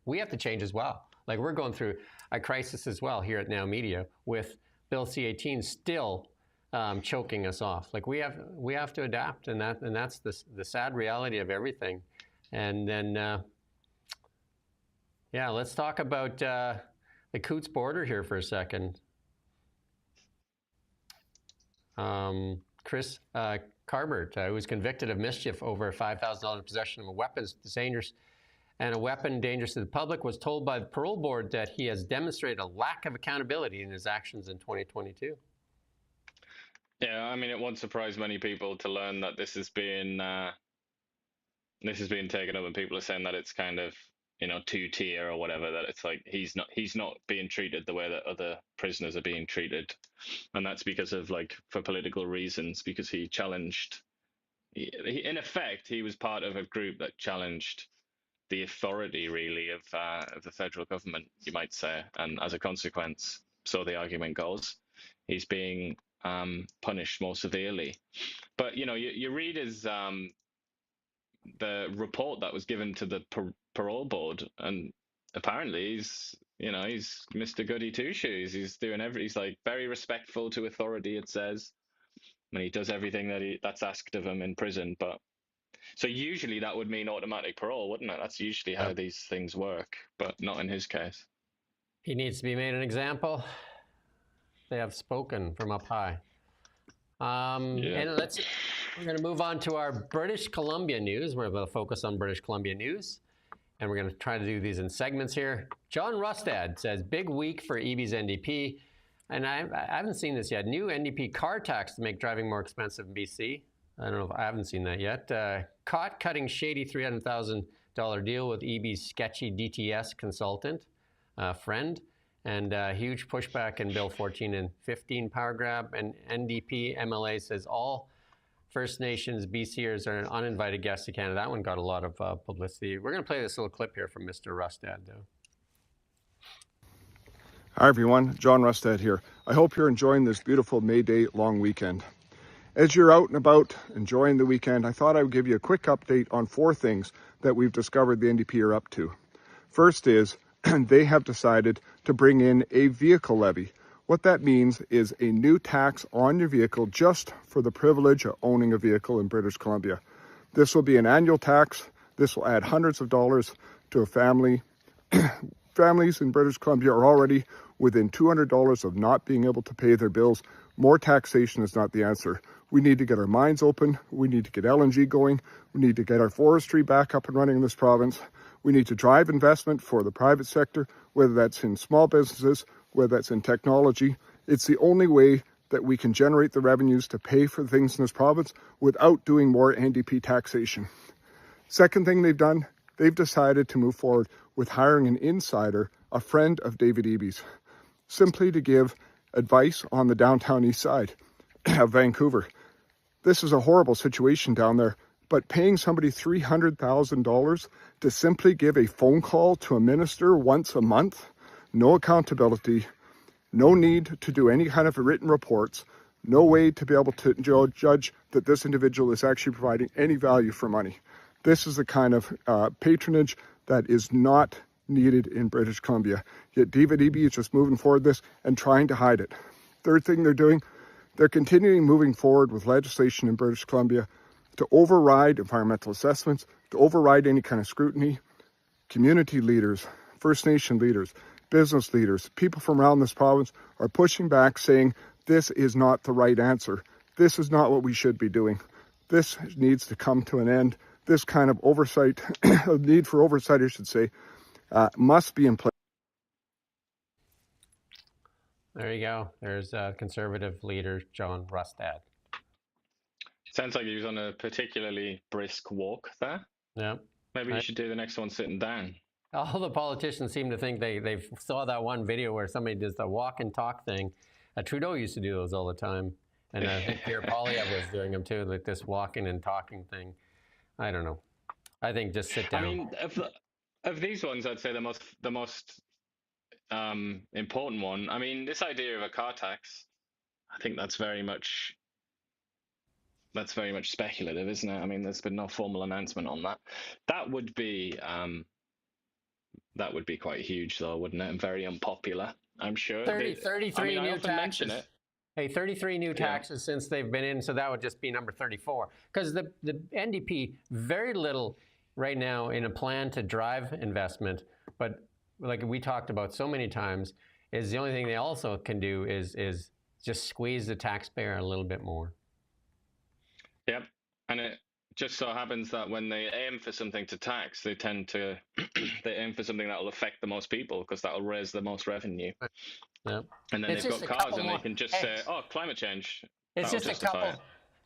We have to change as well. Like, we're going through a crisis as well here at Now Media with Bill C-18 still choking us off. Like, we have to adapt, and that's the sad reality of everything. And then, let's talk about the Coutts border here for a second. Chris Carbert, who was convicted of mischief over $5,000 possession of a weapon dangerous to the public, was told by the Parole Board that he has demonstrated a lack of accountability in his actions in 2022. Yeah, I mean, it won't surprise many people to learn that this is being taken up, and people are saying that it's kind of, two-tier or whatever, that it's like he's not being treated the way that other prisoners are being treated. And that's because of, like, for political reasons, because he challenged, in effect, he was part of a group that challenged the authority, really, of the federal government, you might say. And as a consequence, so the argument goes, he's being punished more severely. But, you read his the report that was given to the Parole Board, and apparently he's Mr. Goody Two Shoes. He's doing he's like very respectful to authority, it says, and he does everything that's asked of him in prison. But so usually that would mean automatic parole, wouldn't it? That's usually how these things work, but not in his case. He needs to be made an example. They have spoken from up high. And we're going to move on to our British Columbia news. We're going to focus on British Columbia news, and we're going to try to do these in segments here. John Rustad says, big week for EB's NDP. And I haven't seen this yet. New NDP car tax to make driving more expensive in BC. I don't know if I haven't seen that yet. Caught cutting shady $300,000 deal with EB's sketchy DTS consultant friend. And huge pushback in Bill 14 and 15 power grab. And NDP MLA says all First Nations BCers are uninvited guests to Canada. That one got a lot of publicity. We're going to play this little clip here from Mr. Rustad, though. Hi, everyone. John Rustad here. I hope you're enjoying this beautiful May Day long weekend. As you're out and about enjoying the weekend, I thought I would give you a quick update on 4 things that we've discovered the NDP are up to. First is they have decided to bring in a vehicle levy. What that means is a new tax on your vehicle just for the privilege of owning a vehicle in British Columbia. This will be an annual tax. This will add hundreds of dollars to a family families in British Columbia are already within $200 of not being able to pay their bills. More taxation is not the answer. We need to get our mines open. We need to get LNG going. We need to get our forestry back up and running in this province. We need to drive investment for the private sector, whether that's in small businesses, whether that's in technology. It's the only way that we can generate the revenues to pay for things in this province without doing more NDP taxation. Second thing they've done, they've decided to move forward with hiring an insider, a friend of David Eby's, simply to give advice on the downtown east side of Vancouver. This is a horrible situation down there, but paying somebody $300,000 to simply give a phone call to a minister once a month, no accountability, no need to do any kind of written reports, no way to be able to judge that this individual is actually providing any value for money. This is the kind of patronage that is not needed in British Columbia. Yet David Eby is just moving forward this and trying to hide it. Third thing they're doing, they're continuing moving forward with legislation in British Columbia to override environmental assessments, to override any kind of scrutiny. Community leaders, First Nation leaders, business leaders, people from around this province are pushing back, saying this is not the right answer. This is not what we should be doing. This needs to come to an end. This kind of oversight, need for oversight, I should say, must be in place. There you go. There's Conservative leader John Rustad. Sounds like he was on a particularly brisk walk there. Yeah. Maybe you should do the next one sitting down. All the politicians seem to think they saw that one video where somebody does the walk and talk thing. Trudeau used to do those all the time. And I think Parole was doing them too, like this walking and talking thing. I don't know. I think just sit down. I mean, of these ones, I'd say the most important one. I mean, this idea of a car tax, I think that's very much speculative, isn't it? I mean, there's been no formal announcement on that. That would be quite huge, though, wouldn't it? And very unpopular, I'm sure. 33 new taxes. Hey, 33 new taxes since they've been in, so that would just be number 34. Because the NDP, very little right now in a plan to drive investment, but like we talked about so many times, is the only thing they also can do is just squeeze the taxpayer a little bit more. Yep, and it just so happens that when they aim for something to tax, they tend to they aim for something that will affect the most people because that will raise the most revenue. Yeah. And then they've got cars and they can just say, oh, climate change. It's just a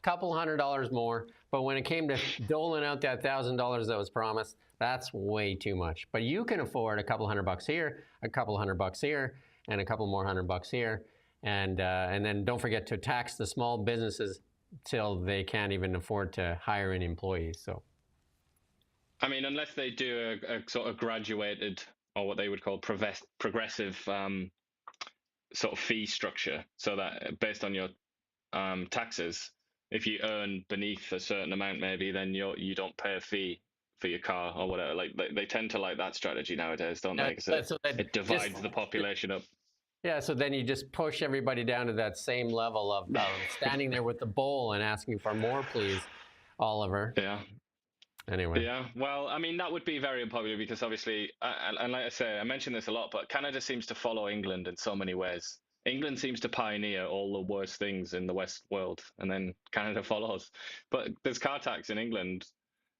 couple $100 more. But when it came to doling out that $1,000 that was promised, that's way too much. But you can afford a couple $100 here, a couple $100 here, and a couple more $100 here. And then don't forget to tax the small businesses till they can't even afford to hire any employees. So, I mean, unless they do a sort of graduated or what they would call progressive sort of fee structure, so that based on your taxes, if you earn beneath a certain amount, maybe then you don't pay a fee for your car or whatever. Like they tend to like that strategy nowadays, don't they? Because it divides the population up. Yeah, so then you just push everybody down to that same level of standing there with the bowl and asking for more, please, Oliver. Yeah. Anyway. Yeah, well, I mean, that would be very unpopular because obviously, and like I say, I mention this a lot, but Canada seems to follow England in so many ways. England seems to pioneer all the worst things in the West world, and then Canada follows. But there's car tax in England,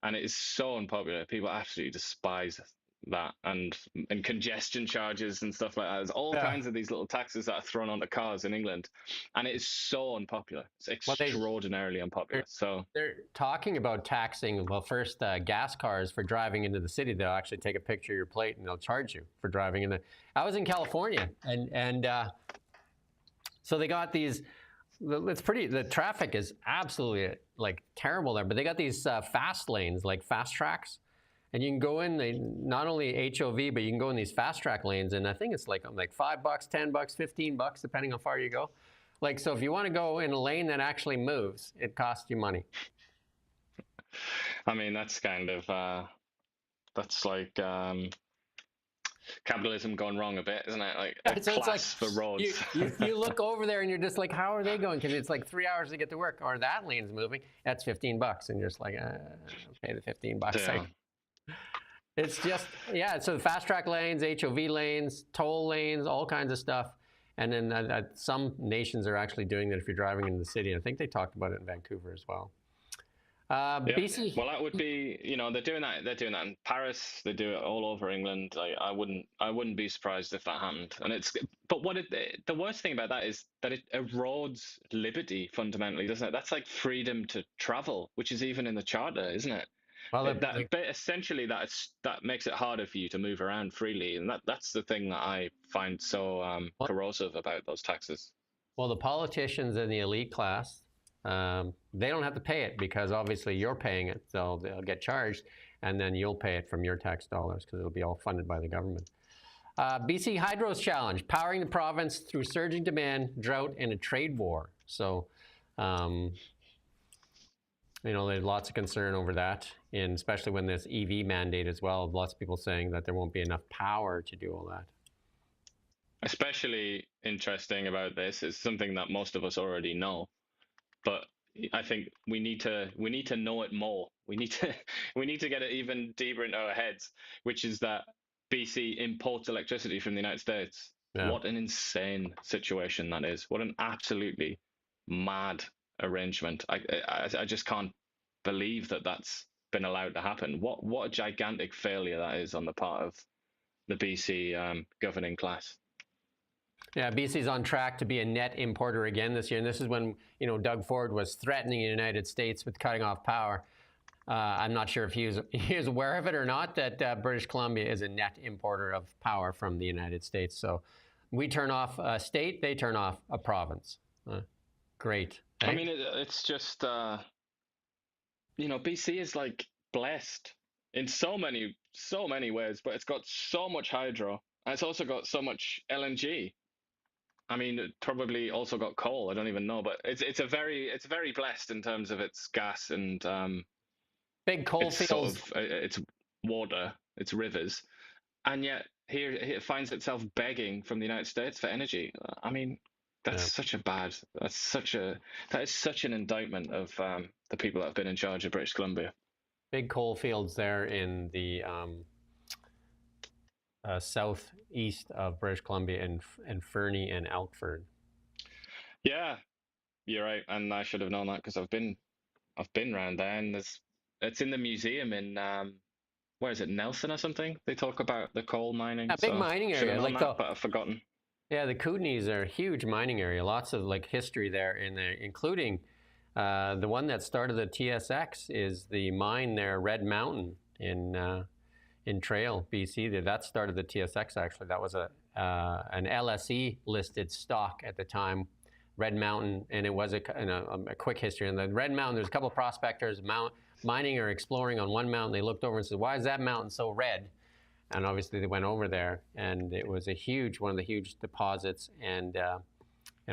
and it is so unpopular. People absolutely despise that, and congestion charges and stuff like that. There's all kinds of these little taxes that are thrown onto cars in England, and it is so unpopular. It's extraordinarily unpopular. So they're talking about taxing, well, first gas cars for driving into the city. They'll actually take a picture of your plate and they'll charge you for driving in the. I was in California, and so they got these. It's pretty. The traffic is absolutely like terrible there, but they got these fast lanes, like fast tracks. And you can go in, not only HOV, but you can go in these fast track lanes, and I think it's like $5, $10, $15, depending how far you go. Like, so if you want to go in a lane that actually moves, it costs you money. I mean, that's kind of, that's like capitalism gone wrong a bit, isn't it? Like a so class for roads. You look over there and you're just like, how are they going? Because it's like 3 hours to get to work, or that lane's moving. That's $15, and you're just like, I'll pay the $15. Yeah. It's just, yeah, so fast track lanes, HOV lanes, toll lanes, all kinds of stuff. And then some nations are actually doing that if you're driving into the city. I think they talked about it in Vancouver as well. Yeah. BC. Well, that would be, they're doing that. They're doing that in Paris. They do it all over England. I wouldn't be surprised if that happened. But the worst thing about that is that it erodes liberty fundamentally, doesn't it? That's like freedom to travel, which is even in the charter, isn't it? Well, But essentially that makes it harder for you to move around freely, and that's the thing that I find so corrosive about those taxes. well, the politicians in the elite class, they don't have to pay it because obviously you're paying it, so they'll get charged, and then you'll pay it from your tax dollars because it'll be all funded by the government. BC Hydro's challenge, powering the province through surging demand, drought, and a trade war. So, there's lots of concern over that, and especially when this EV mandate as well. Lots of people saying that there won't be enough power to do all that. Especially interesting about this is something that most of us already know, but I think we need to know it more. We need to get it even deeper into our heads, which is that BC imports electricity from the United States. Yeah. What an insane situation that is. What an absolutely mad arrangement. I just can't believe that that's been allowed to happen. What a gigantic failure that is on the part of the BC governing class. Yeah, BC's on track to be a net importer again this year, and this is when Doug Ford was threatening the United States with cutting off power. I'm not sure if he was aware of it or not, that British Columbia is a net importer of power from the United States. So we turn off a state, they turn off a province. Great. I mean, it's just BC is like blessed in so many ways, but it's got so much hydro, and it's also got so much LNG. I mean, it probably also got coal. I don't even know, but it's very blessed in terms of its gas and big coal it's fields. It's water, it's rivers, and yet here it finds itself begging from the United States for energy. I mean, that's that is such an indictment of the people that have been in charge of British Columbia. Big coal fields there in the southeast of British Columbia and Fernie and Elkford. Yeah, you're right, and I should have known that because I've been around there, and it's in the museum in where is it, Nelson or something? They talk about the coal mining. A big mining area, like that, but I've forgotten. Yeah, the Kootenays are a huge mining area. Lots of history there in there, including the one that started the TSX is the mine there, Red Mountain in Trail, BC. That started the TSX actually. That was an LSE listed stock at the time, Red Mountain, and it was a quick history. And the Red Mountain, there's a couple of prospectors mining or exploring on one mountain. They looked over and said, "Why is that mountain so red?" And obviously they went over there, and it was one of the huge deposits, and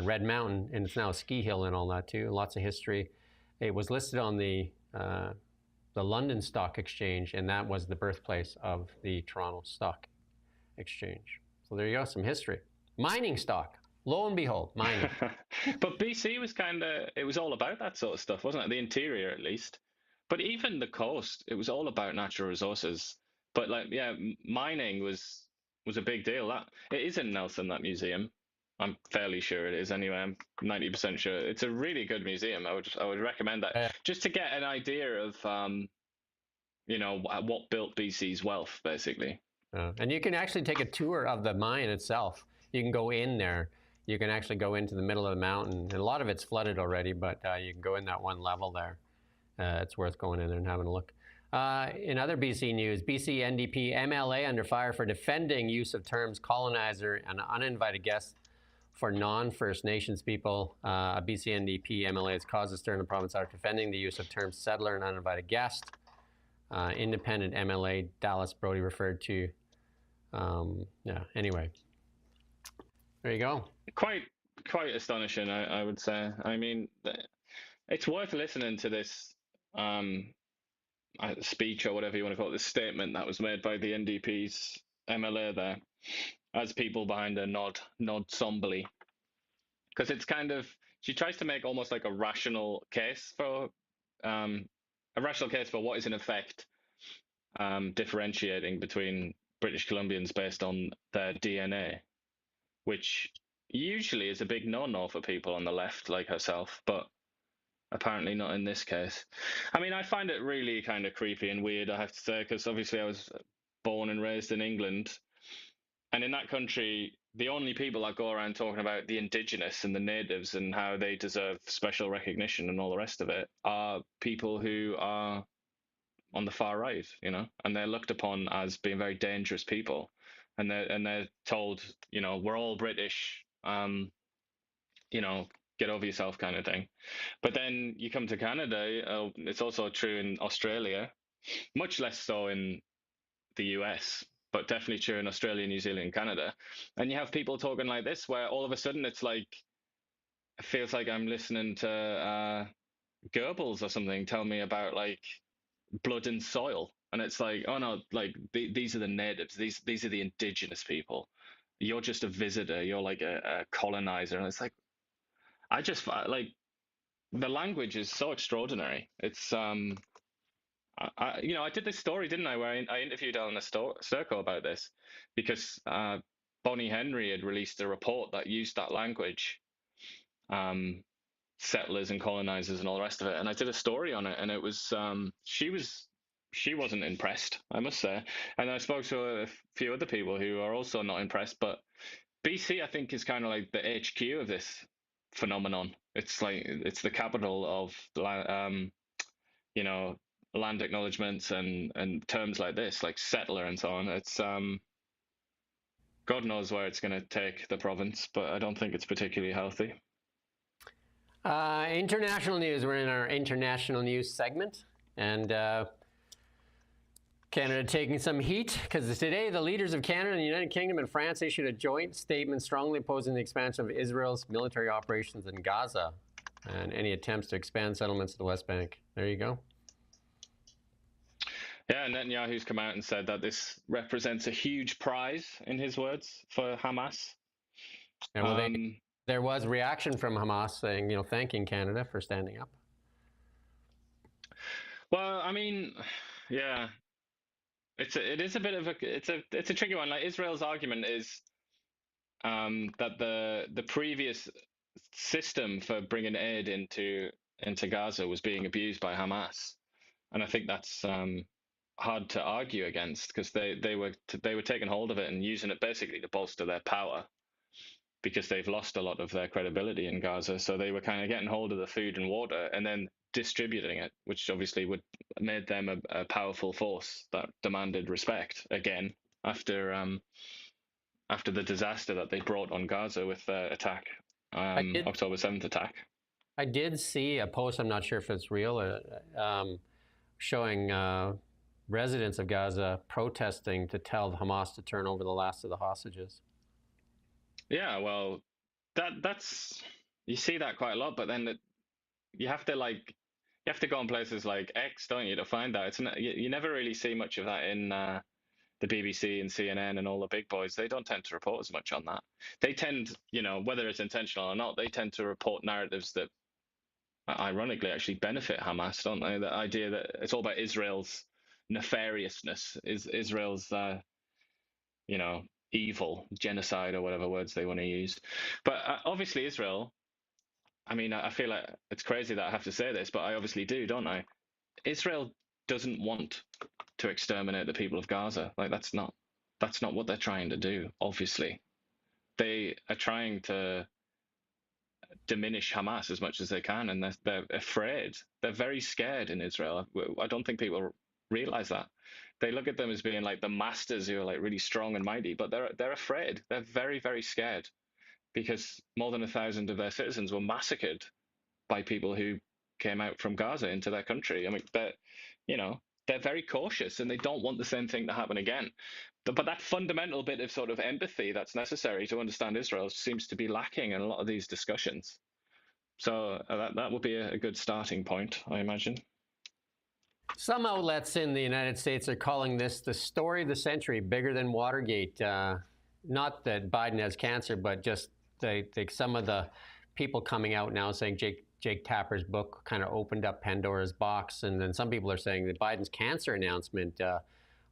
Red Mountain, and it's now a ski hill and all that too. Lots of history. It was listed on the London Stock Exchange, and that was the birthplace of the Toronto Stock Exchange. So there you go, some history. Mining stock. Lo and behold, mining. But BC was it was all about that sort of stuff, wasn't it? The interior, at least. But even the coast, it was all about natural resources. But mining was a big deal. That it is in Nelson, that museum. I'm fairly sure it is anyway. I'm 90% sure. It's a really good museum. I would recommend that just to get an idea of what built BC's wealth, basically. And you can actually take a tour of the mine itself. You can go in there. You can actually go into the middle of the mountain, and a lot of it's flooded already, but you can go in that one level there. It's worth going in there and having a look. In other BC news, BC NDP MLA under fire for defending use of terms colonizer and uninvited guest for non-First Nations people. A BC NDP MLA has caused a stir in the province after defending the use of terms settler and uninvited guest. Independent MLA Dallas Brody referred to. Anyway, there you go. Quite astonishing, I would say. I mean, it's worth listening to this speech or whatever you want to call it, this statement that was made by the NDP's MLA there, as people behind a nod somberly, because it's she tries to make almost like a rational case for what is in effect differentiating between British Columbians based on their DNA, which usually is a big no-no for people on the left like herself, but apparently not in this case. I mean, I find it really kind of creepy and weird, I have to say, because obviously I was born and raised in England. And in that country, the only people that go around talking about the indigenous and the natives and how they deserve special recognition and all the rest of it are people who are on the far right, you know, and they're looked upon as being very dangerous people. And they're told, you know, we're all British, you know, get over yourself kind of thing. But then you come to Canada, it's also true in Australia, much less so in the US, but definitely true in Australia, New Zealand, and Canada. And you have people talking like this, where all of a sudden it's like, it feels like I'm listening to Goebbels or something tell me about like blood and soil. And it's like, oh no, like these are the natives, these are the indigenous people. You're just a visitor, you're like a colonizer. And it's like, I just like the language is so extraordinary. It's you know, I did this story, didn't I, where I interviewed Alan Sturko about this because Bonnie Henry had released a report that used that language, settlers and colonizers and all the rest of it. And I did a story on it, and it was she wasn't impressed, I must say. And I spoke to a few other people who are also not impressed. But BC, I think, is kind of like the HQ of this phenomenon. It's like it's the capital of you know, land acknowledgements and terms like this, like settler and so on. It's God knows where it's going to take the province, but I don't think it's particularly healthy. International news. We're in our international news segment, and Canada taking some heat because today the leaders of Canada, the United Kingdom, and France issued a joint statement strongly opposing the expansion of Israel's military operations in Gaza and any attempts to expand settlements in the West Bank. There you go. Yeah, Netanyahu's come out and said that this represents a huge prize, in his words, for Hamas. And well, there was reaction from Hamas saying, you know, thanking Canada for standing up. Well, I mean, yeah, it is a bit of it's a tricky one. Like Israel's argument is that the previous system for bringing aid into Gaza was being abused by Hamas, and I think that's hard to argue against because they were taking hold of it and using it basically to bolster their power because they've lost a lot of their credibility in Gaza. So they were kind of getting hold of the food and water and then distributing it, which obviously would made them a powerful force that demanded respect again after the disaster that they brought on Gaza with the attack, October 7th attack. I did see a post, I'm not sure if it's real, showing residents of Gaza protesting to tell Hamas to turn over the last of the hostages. Yeah, well, that's you see that quite a lot, but then you have to go in places like X, don't you, to find that. It's you never really see much of that in the BBC and CNN and all the big boys. They don't tend to report as much on that. They tend, you know, whether it's intentional or not, they tend to report narratives that ironically actually benefit Hamas, don't they? The idea that it's all about Israel's nefariousness, is Israel's you know, evil, genocide, or whatever words they want to use. But obviously Israel, I mean, I feel like it's crazy that I have to say this, but I obviously do, don't I? Israel doesn't want to exterminate the people of Gaza. Like that's not what they're trying to do, obviously. They are trying to diminish Hamas as much as they can, and they're afraid. They're very scared in Israel. I don't think people realize that. They look at them as being like the masters who are like really strong and mighty, but they're afraid. They're very, very scared because more than 1,000 of their citizens were massacred by people who came out from Gaza into their country. I mean, they're very cautious and they don't want the same thing to happen again. But that fundamental bit of sort of empathy that's necessary to understand Israel seems to be lacking in a lot of these discussions. So that would be a good starting point, I imagine. Some outlets in the United States are calling this the story of the century, bigger than Watergate. Not that Biden has cancer, but just some of the people coming out now saying Jake Tapper's book kind of opened up Pandora's box. And then some people are saying that Biden's cancer announcement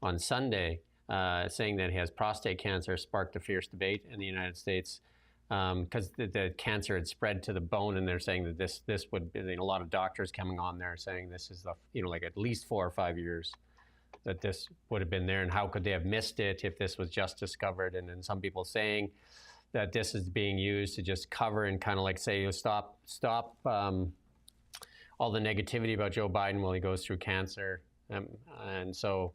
on Sunday, saying that he has prostate cancer, sparked a fierce debate in the United States because the cancer had spread to the bone. And they're saying that this would be, a lot of doctors coming on there saying this is like at least 4 or 5 years that this would have been there. And how could they have missed it if this was just discovered? And then some people saying that this is being used to just cover and kind of like say, stop all the negativity about Joe Biden while he goes through cancer. And so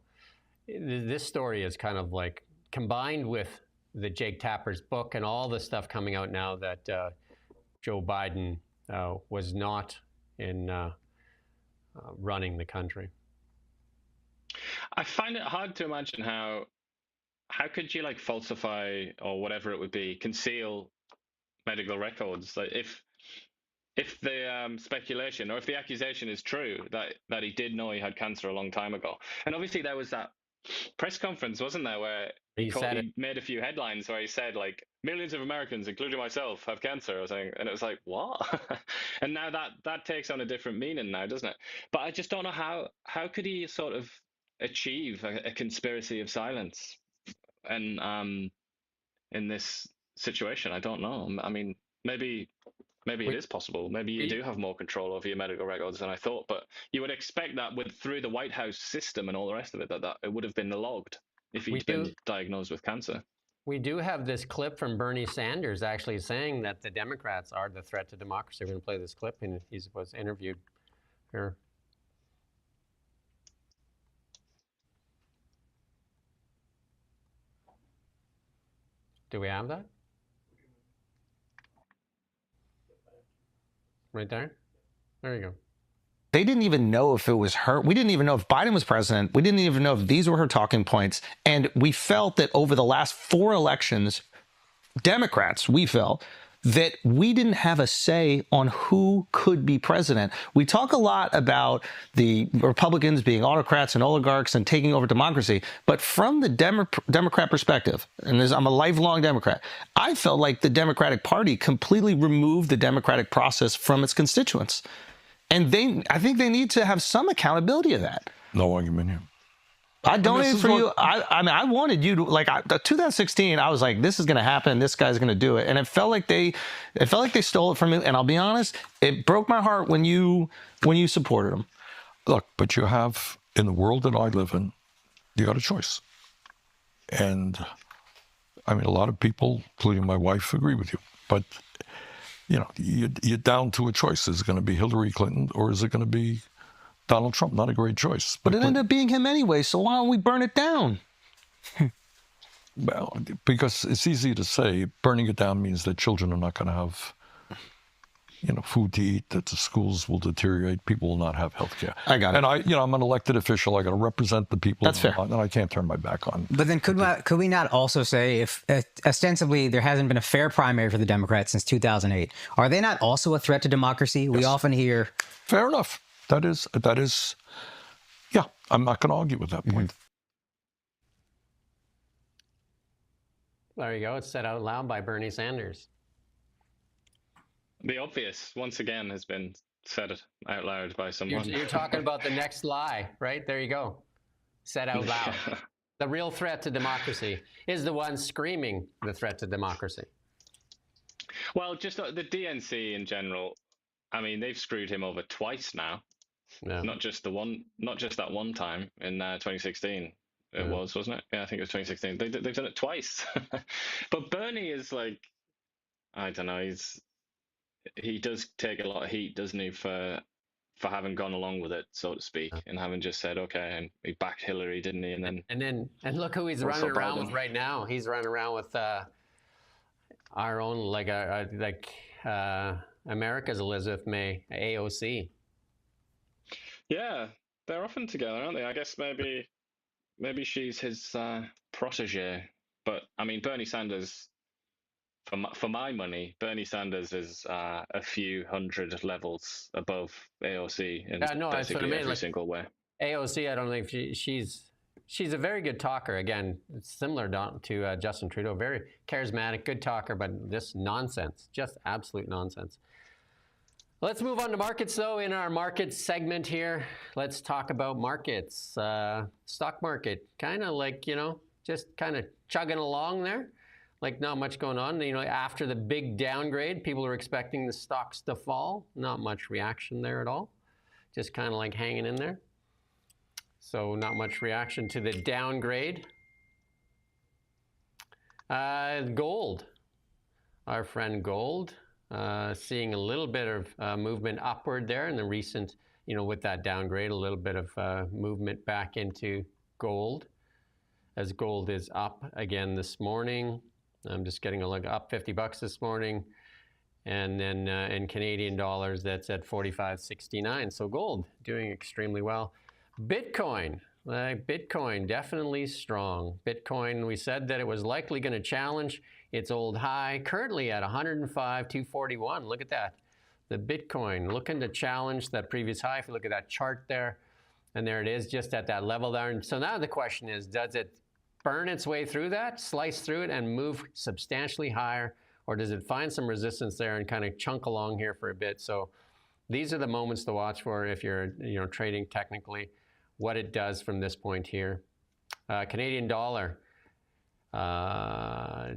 this story is kind of like combined with the Jake Tapper's book and all the stuff coming out now that Joe Biden was not in running the country. I find it hard to imagine how could you like falsify or whatever it would be, conceal medical records? Like if the speculation or if the accusation is true that he did know he had cancer a long time ago, and obviously there was that press conference, wasn't there, where he made a few headlines where he said like millions of Americans, including myself, have cancer or something, and it was like what? And now that takes on a different meaning now, doesn't it? But I just don't know how could he sort of achieve a conspiracy of silence and in this situation. I don't know. I mean, maybe it is possible. Maybe you do have more control over your medical records than I thought, but you would expect that through the White House system and all the rest of it, that it would have been logged if he'd been diagnosed with cancer. We do have this clip from Bernie Sanders actually saying that the Democrats are the threat to democracy. We're going to play this clip, and he was interviewed here. Do we have that? Right there? There you go. They didn't even know if it was her. We didn't even know if Biden was president. We didn't even know if these were her talking points. And we felt that over the last 4 elections, Democrats, we felt that we didn't have a say on who could be president. We talk a lot about the Republicans being autocrats and oligarchs and taking over democracy, but from the Democrat perspective, and I'm a lifelong Democrat, I felt like the Democratic Party completely removed the democratic process from its constituents. And I think they need to have some accountability of that. No argument here. I donated for you. I mean, I wanted you to, like, 2016, I was like, this is going to happen. This guy's going to do it. And it felt like they stole it from me. And I'll be honest, it broke my heart when you supported him. Look, but you have, in the world that I live in, you got a choice. And I mean, a lot of people, including my wife, agree with you. But, you know, you're down to a choice. Is it going to be Hillary Clinton or is it going to be Donald Trump? Not a great choice. But it ended up being him anyway, so why don't we burn it down? Well, because it's easy to say burning it down means that children are not going to have, you know, food to eat, that the schools will deteriorate, people will not have health care. I got it. And I'm an elected official. I got to represent the people. That's fair. And I can't turn my back on. But then could we not also say, if ostensibly there hasn't been a fair primary for the Democrats since 2008, are they not also a threat to democracy? Yes. We often hear. Fair enough. That is, yeah, I'm not going to argue with that point. There you go. It's said out loud by Bernie Sanders. The obvious, once again, has been said out loud by someone. You're talking about the next lie, right? There you go. Said out loud. The real threat to democracy is the one screaming the threat to democracy. Well, just the DNC in general, I mean, they've screwed him over twice now. Yeah. Not just that one time in 2016. It was, wasn't it? Yeah, I think it was 2016. They've done it twice. But Bernie is like, I don't know. He does take a lot of heat, doesn't he, for having gone along with it, so to speak, and having just said okay, and he backed Hillary, didn't he? And look who he's running around with right now. He's running around with our own America's Elizabeth May, AOC. Yeah, they're often together, aren't they? I guess maybe she's his protege. But I mean, Bernie Sanders, for my money, Bernie Sanders is a few hundred levels above AOC in basically every single way. AOC, I don't think she's a very good talker. Again, it's similar to Justin Trudeau, very charismatic, good talker, but this nonsense, just absolute nonsense. Let's move on to markets, though. In our market segment here, let's talk about markets. Stock market, kind of like, just kind of chugging along there. Like not much going on. After the big downgrade, people are expecting the stocks to fall. Not much reaction there at all. Just kind of like hanging in there. So not much reaction to the downgrade. Gold. Our friend gold. Seeing a little bit of movement upward there in the recent, with that downgrade, a little bit of movement back into gold as gold is up again this morning. I'm just getting a look, up $50 this morning. And then in Canadian dollars, that's at 45.69. So gold doing extremely well. Bitcoin. Bitcoin definitely strong. Bitcoin, we said that it was likely going to challenge its old high, currently at 105,241. Look at that. The Bitcoin looking to challenge that previous high. If you look at that chart there, and there it is, just at that level there. And so now the question is, does it burn its way through that, slice through it, and move substantially higher, or does it find some resistance there and kind of chunk along here for a bit? So these are the moments to watch for if you're trading technically, what it does from this point here. Canadian dollar,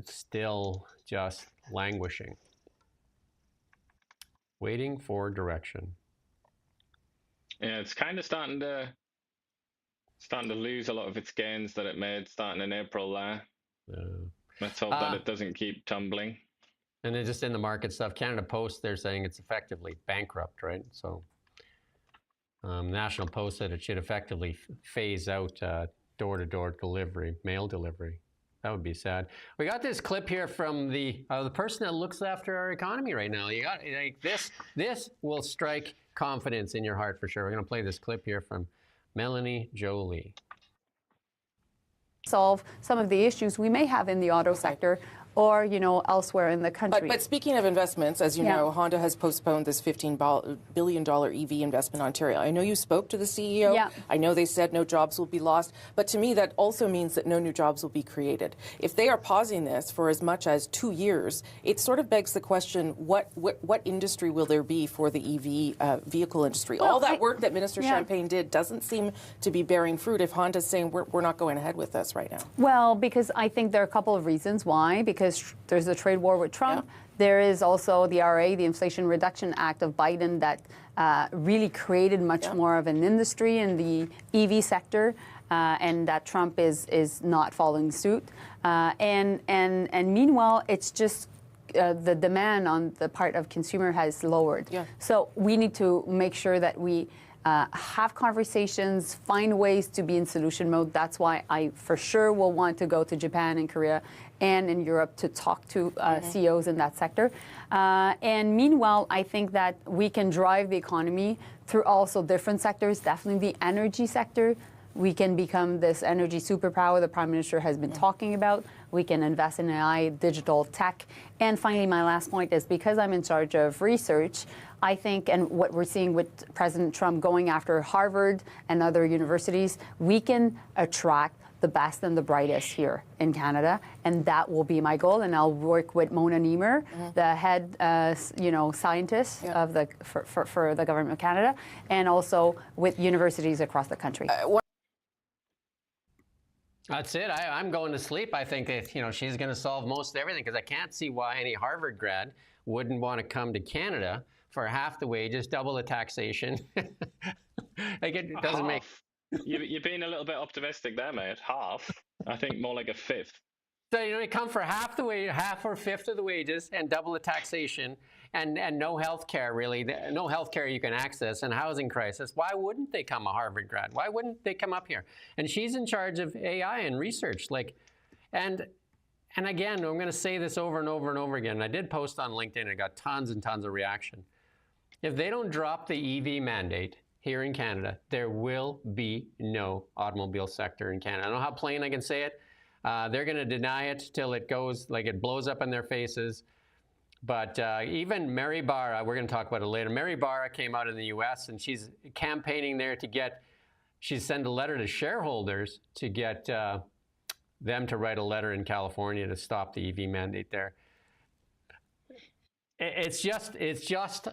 still just languishing, waiting for direction. Yeah, it's kind of starting to lose a lot of its gains that it made starting in April there. Let's hope that it doesn't keep tumbling. And then just in the market stuff, Canada Post, they're saying it's effectively bankrupt, right? So National Post said it should effectively phase out door-to-door delivery, mail delivery. That would be sad. We got this clip here from the person that looks after our economy right now. You got this will strike confidence in your heart for sure. We're going to play this clip here from Melanie Jolie. Solve some of the issues we may have in the auto sector or, elsewhere in the country. But speaking of investments, as you know, Honda has postponed this $15 billion EV investment in Ontario. I know you spoke to the CEO. Yeah. I know they said no jobs will be lost. But to me, that also means that no new jobs will be created. If they are pausing this for as much as 2 years, it sort of begs the question, what industry will there be for the EV vehicle industry? Well, all that work that Minister Champagne did doesn't seem to be bearing fruit if Honda's saying we're not going ahead with this right now. Well, because I think there are a couple of reasons why. Because there's a trade war with Trump. There is also the IRA, the Inflation Reduction Act of Biden, that really created much more of an industry in the EV sector, and that Trump is not following suit. And meanwhile, it's just the demand on the part of consumer has lowered. So we need to make sure that we have conversations, find ways to be in solution mode. That's why I for sure will want to go to Japan and Korea and in Europe to talk to CEOs in that sector. And meanwhile, I think that we can drive the economy through also different sectors, definitely the energy sector. We can become this energy superpower the Prime Minister has been talking about. We can invest in AI, digital tech. And finally, my last point is because I'm in charge of research, I think, and what we're seeing with President Trump going after Harvard and other universities, we can attract the best and the brightest here in Canada, and that will be my goal. And I'll work with Mona Niemer, the head, scientist of for the Government of Canada, and also with universities across the country. That's it. I'm going to sleep. I think that she's going to solve most everything because I can't see why any Harvard grad wouldn't want to come to Canada for half the wages, double the taxation. Like it doesn't make. You're being a little bit optimistic there, mate. Half. I think more like a fifth. So you come for half the wage, half or fifth of the wages, and double the taxation, and no health care really, no health care you can access, and housing crisis. Why wouldn't they come a Harvard grad? Why wouldn't they come up here? And she's in charge of AI and research, and again, I'm going to say this over and over and over again. I did post on LinkedIn. I got tons and tons of reaction. If they don't drop the EV mandate here in Canada, there will be no automobile sector in Canada. I don't know how plain I can say it. They're going to deny it till it goes, like it blows up in their faces. But even Mary Barra, we're going to talk about it later. Mary Barra came out in the U.S. and she's campaigning there to get, she sent a letter to shareholders to get them to write a letter in California to stop the EV mandate there. It's just,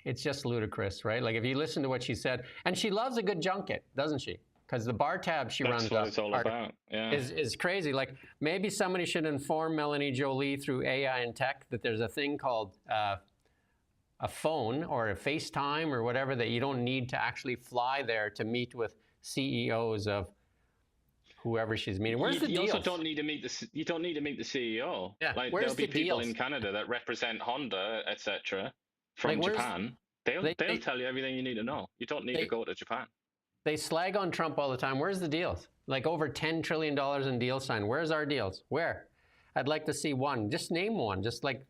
it's just ludicrous, right? Like if you listen to what she said, and she loves a good junket, doesn't she? Because the bar tab she runs That's what it's all about. Yeah. is crazy. Like maybe somebody should inform Melanie Jolie through AI and tech that there's a thing called a phone or a FaceTime or whatever that you don't need to actually fly there to meet with CEOs of whoever she's meeting. Where's the deal? You also don't need to meet the CEO. Yeah. Like Where's there'll be the people deals? in Canada that represent Honda, etc. from Like, Japan. They'll tell you everything you need to know. You don't need to go to Japan. They slag on Trump all the time. Where's the deals? Like over $10 trillion in deals signed. Where's our deals? Where? I'd like to see one. Just name one. Just like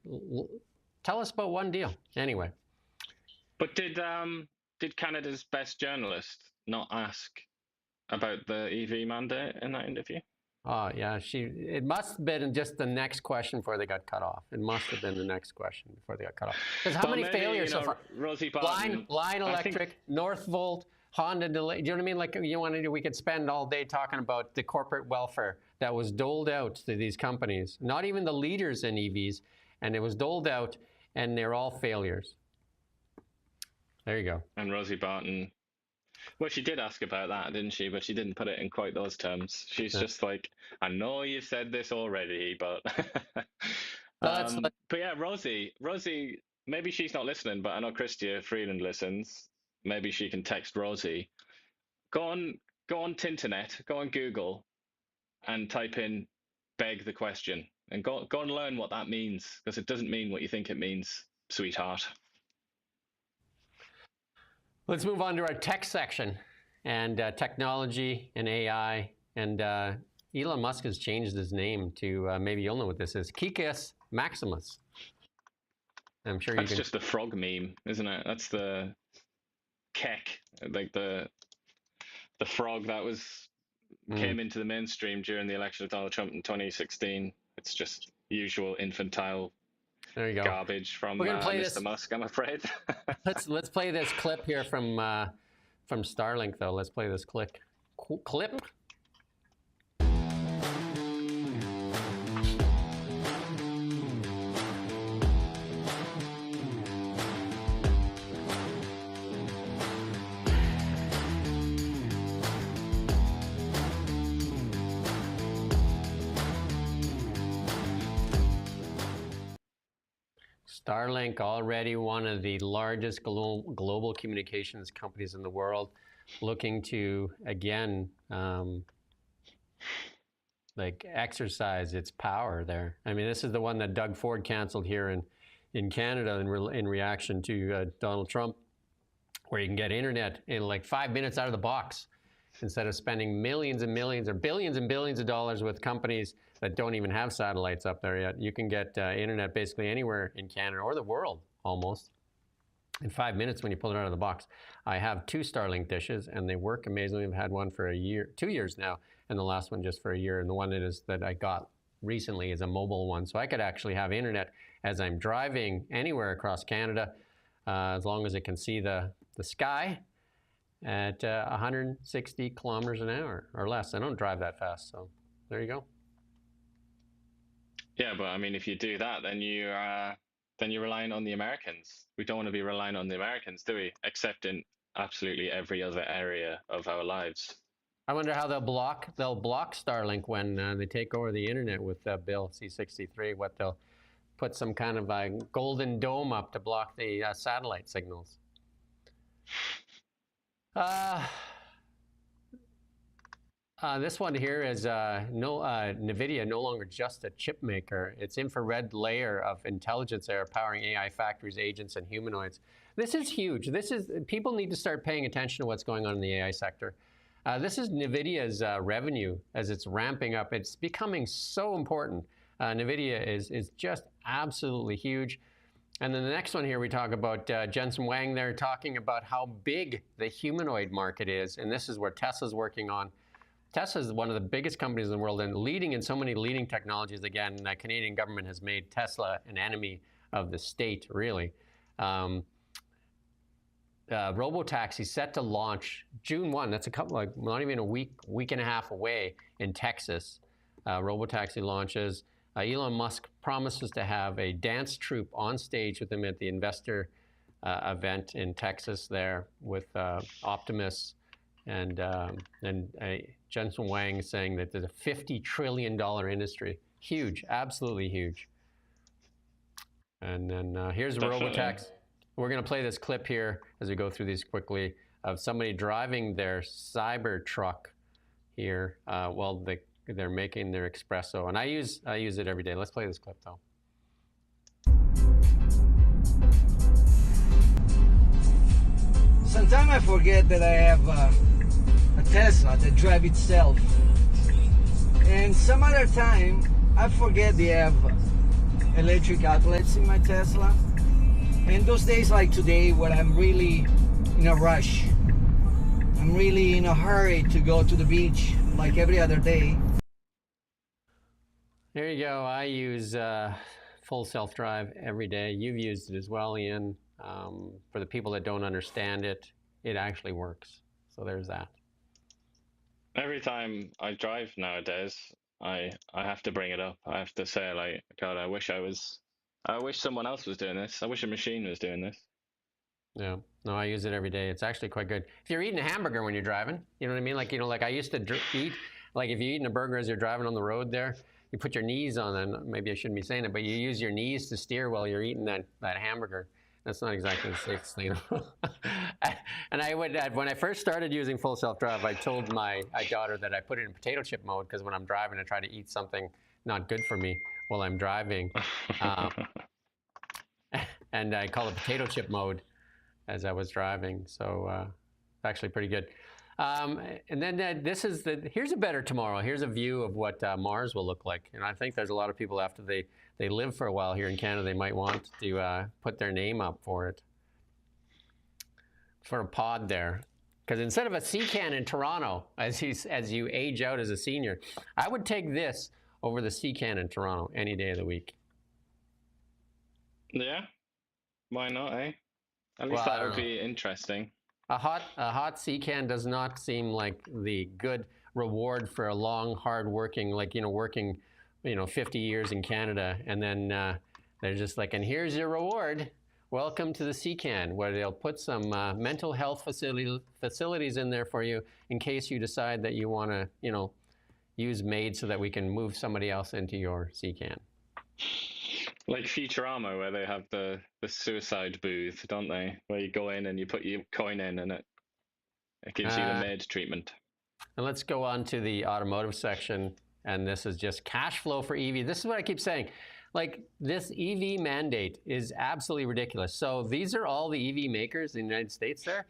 tell us about one deal. Anyway. But did Canada's best journalist not ask about the EV mandate in that interview? Oh yeah, it must have been just the next question before they got cut off. It must have been the next question before they got cut off. Because how many failures so far? Rosie Barton, Line Electric, Northvolt, Honda delay. Do you know what I mean? Like we could spend all day talking about the corporate welfare that was doled out to these companies. Not even the leaders in EVs, and it was doled out, and they're all failures. There you go. And Rosie Barton. Well, she did ask about that, didn't she? But she didn't put it in quite those terms. She's just like, I know you've said this already, but... but yeah, Rosie, maybe she's not listening, but I know Christia Freeland listens. Maybe she can text Rosie. Go on Tinternet, go on Google, and type in "beg the question," and go and learn what that means, because it doesn't mean what you think it means, sweetheart. Let's move on to our tech section and technology and AI. And Elon Musk has changed his name to, maybe you'll know what this is, Kikis Maximus. I'm sure that's just a frog meme, isn't it? That's the Kek, like the frog that came into the mainstream during the election of Donald Trump in 2016. It's just usual infantile there you go. Garbage from Mr. Musk, I'm afraid. let's play this clip here from Starlink, though. Let's play this clip. Starlink, already one of the largest global communications companies in the world, looking to, again, like exercise its power there. I mean, this is the one that Doug Ford canceled here in Canada in reaction to Donald Trump, where you can get internet in like 5 minutes out of the box instead of spending millions and millions or billions and billions of dollars with companies that don't even have satellites up there yet. You can get internet basically anywhere in Canada or the world almost in 5 minutes when you pull it out of the box. I have 2 Starlink dishes and they work amazingly. I've had one for 2 years now, and the last one just for a year. And the one that I got recently is a mobile one. So I could actually have internet as I'm driving anywhere across Canada, as long as it can see the sky at 160 kilometers an hour or less. I don't drive that fast, so there you go. Yeah, but I mean, if you do that, then you're relying on the Americans. We don't want to be relying on the Americans, do we? Except in absolutely every other area of our lives. I wonder how they'll block Starlink when they take over the internet with Bill C-63. What they'll put some kind of a golden dome up to block the satellite signals. This one here is NVIDIA no longer just a chip maker. It's infrared layer of intelligence there powering AI factories, agents, and humanoids. This is huge. People need to start paying attention to what's going on in the AI sector. This is NVIDIA's revenue as it's ramping up. It's becoming so important. NVIDIA is just absolutely huge. And then the next one here, we talk about Jensen Huang there talking about how big the humanoid market is. And this is where Tesla's working on. Tesla is one of the biggest companies in the world and leading in so many leading technologies. Again, the Canadian government has made Tesla an enemy of the state, really. Robotaxi set to launch June 1. That's not even a week and a half away in Texas. Robotaxi launches. Elon Musk promises to have a dance troupe on stage with him at the investor event in Texas there with Optimus and Jensen Huang saying that there's a $50 trillion industry. Huge, absolutely huge. And then here's Robotax. We're going to play this clip here as we go through these quickly of somebody driving their Cybertruck here while they're making their espresso. And I use it every day. Let's play this clip though. Sometimes I forget that I have a Tesla that drives itself. And some other time, I forget they have electric outlets in my Tesla. And those days like today when I'm really in a rush, I'm really in a hurry to go to the beach like every other day. There you go. I use full self-drive every day. You've used it as well, Ian. For the people that don't understand it, it actually works. So there's that. Every time I drive nowadays, I have to bring it up. I have to say, like, God, I wish someone else was doing this. I wish a machine was doing this. Yeah, no, I use it every day. It's actually quite good. If you're eating a hamburger when you're driving, you know what I mean? Like I used to eat, like if you're eating a burger as you're driving on the road there, you put your knees on, and maybe I shouldn't be saying it, but you use your knees to steer while you're eating that hamburger. That's not exactly the safest thing. And when I first started using full self-drive, I told my daughter that I put it in potato chip mode because when I'm driving, I try to eat something not good for me while I'm driving. And I call it potato chip mode as I was driving. So it's actually pretty good. And then here's a better tomorrow. Here's a view of what Mars will look like. And I think there's a lot of people after they live for a while here in Canada, they might want to put their name up for it, for a pod there. Because instead of a CCAN in Toronto, as you age out as a senior, I would take this over the CCAN in Toronto any day of the week. Yeah, why not, eh? At least that would be interesting. A hot CCAN does not seem like the good reward for a long, hard-working, working 50 years in Canada, and then they're just like, and here's your reward. Welcome to the CCAN, where they'll put some mental health facilities in there for you in case you decide that you want to, use MAID so that we can move somebody else into your CCAN. Like Futurama, where they have the suicide booth, don't they? Where you go in and you put your coin in and it gives you the MAID treatment. And let's go on to the automotive section. And this is just cash flow for EV. This is what I keep saying. Like, this EV mandate is absolutely ridiculous. So these are all the EV makers in the United States there.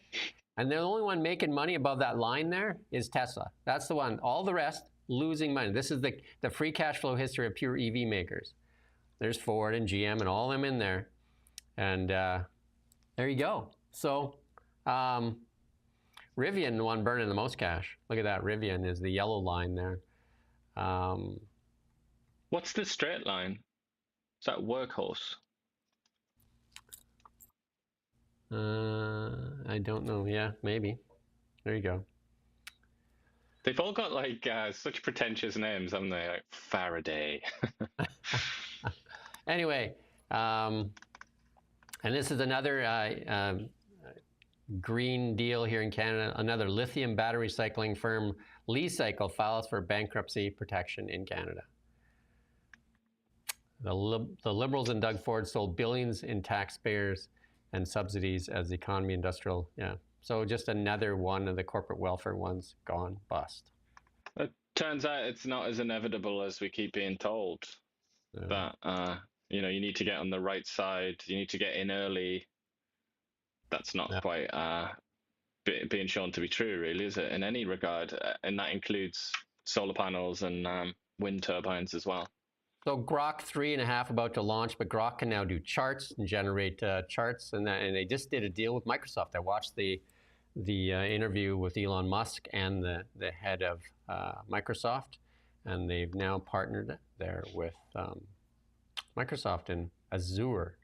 And the only one making money above that line there is Tesla. That's the one. All the rest losing money. This is the free cash flow history of pure EV makers. There's Ford and GM and all of them in there. And there you go. So Rivian, the one burning the most cash. Look at that. Rivian is the yellow line there. What's the straight line? Is that Workhorse? I don't know. Yeah, maybe. There you go. They've all got like such pretentious names, haven't they? Like Faraday. Anyway, and this is another green deal here in Canada. Another lithium battery recycling firm, Li-Cycle, files for bankruptcy protection in Canada. The Liberals and Doug Ford sold billions in taxpayers and subsidies as the economy industrial. Yeah. So just another one of the corporate welfare ones gone bust. It turns out it's not as inevitable as we keep being told. That you need to get on the right side. You need to get in early. That's not quite being shown to be true, really, is it? In any regard, and that includes solar panels and wind turbines as well. So Grok 3.5 about to launch, but Grok can now do charts and generate charts, and they just did a deal with Microsoft. I watched the interview with Elon Musk and the head of Microsoft, and they've now partnered there with Microsoft in Azure.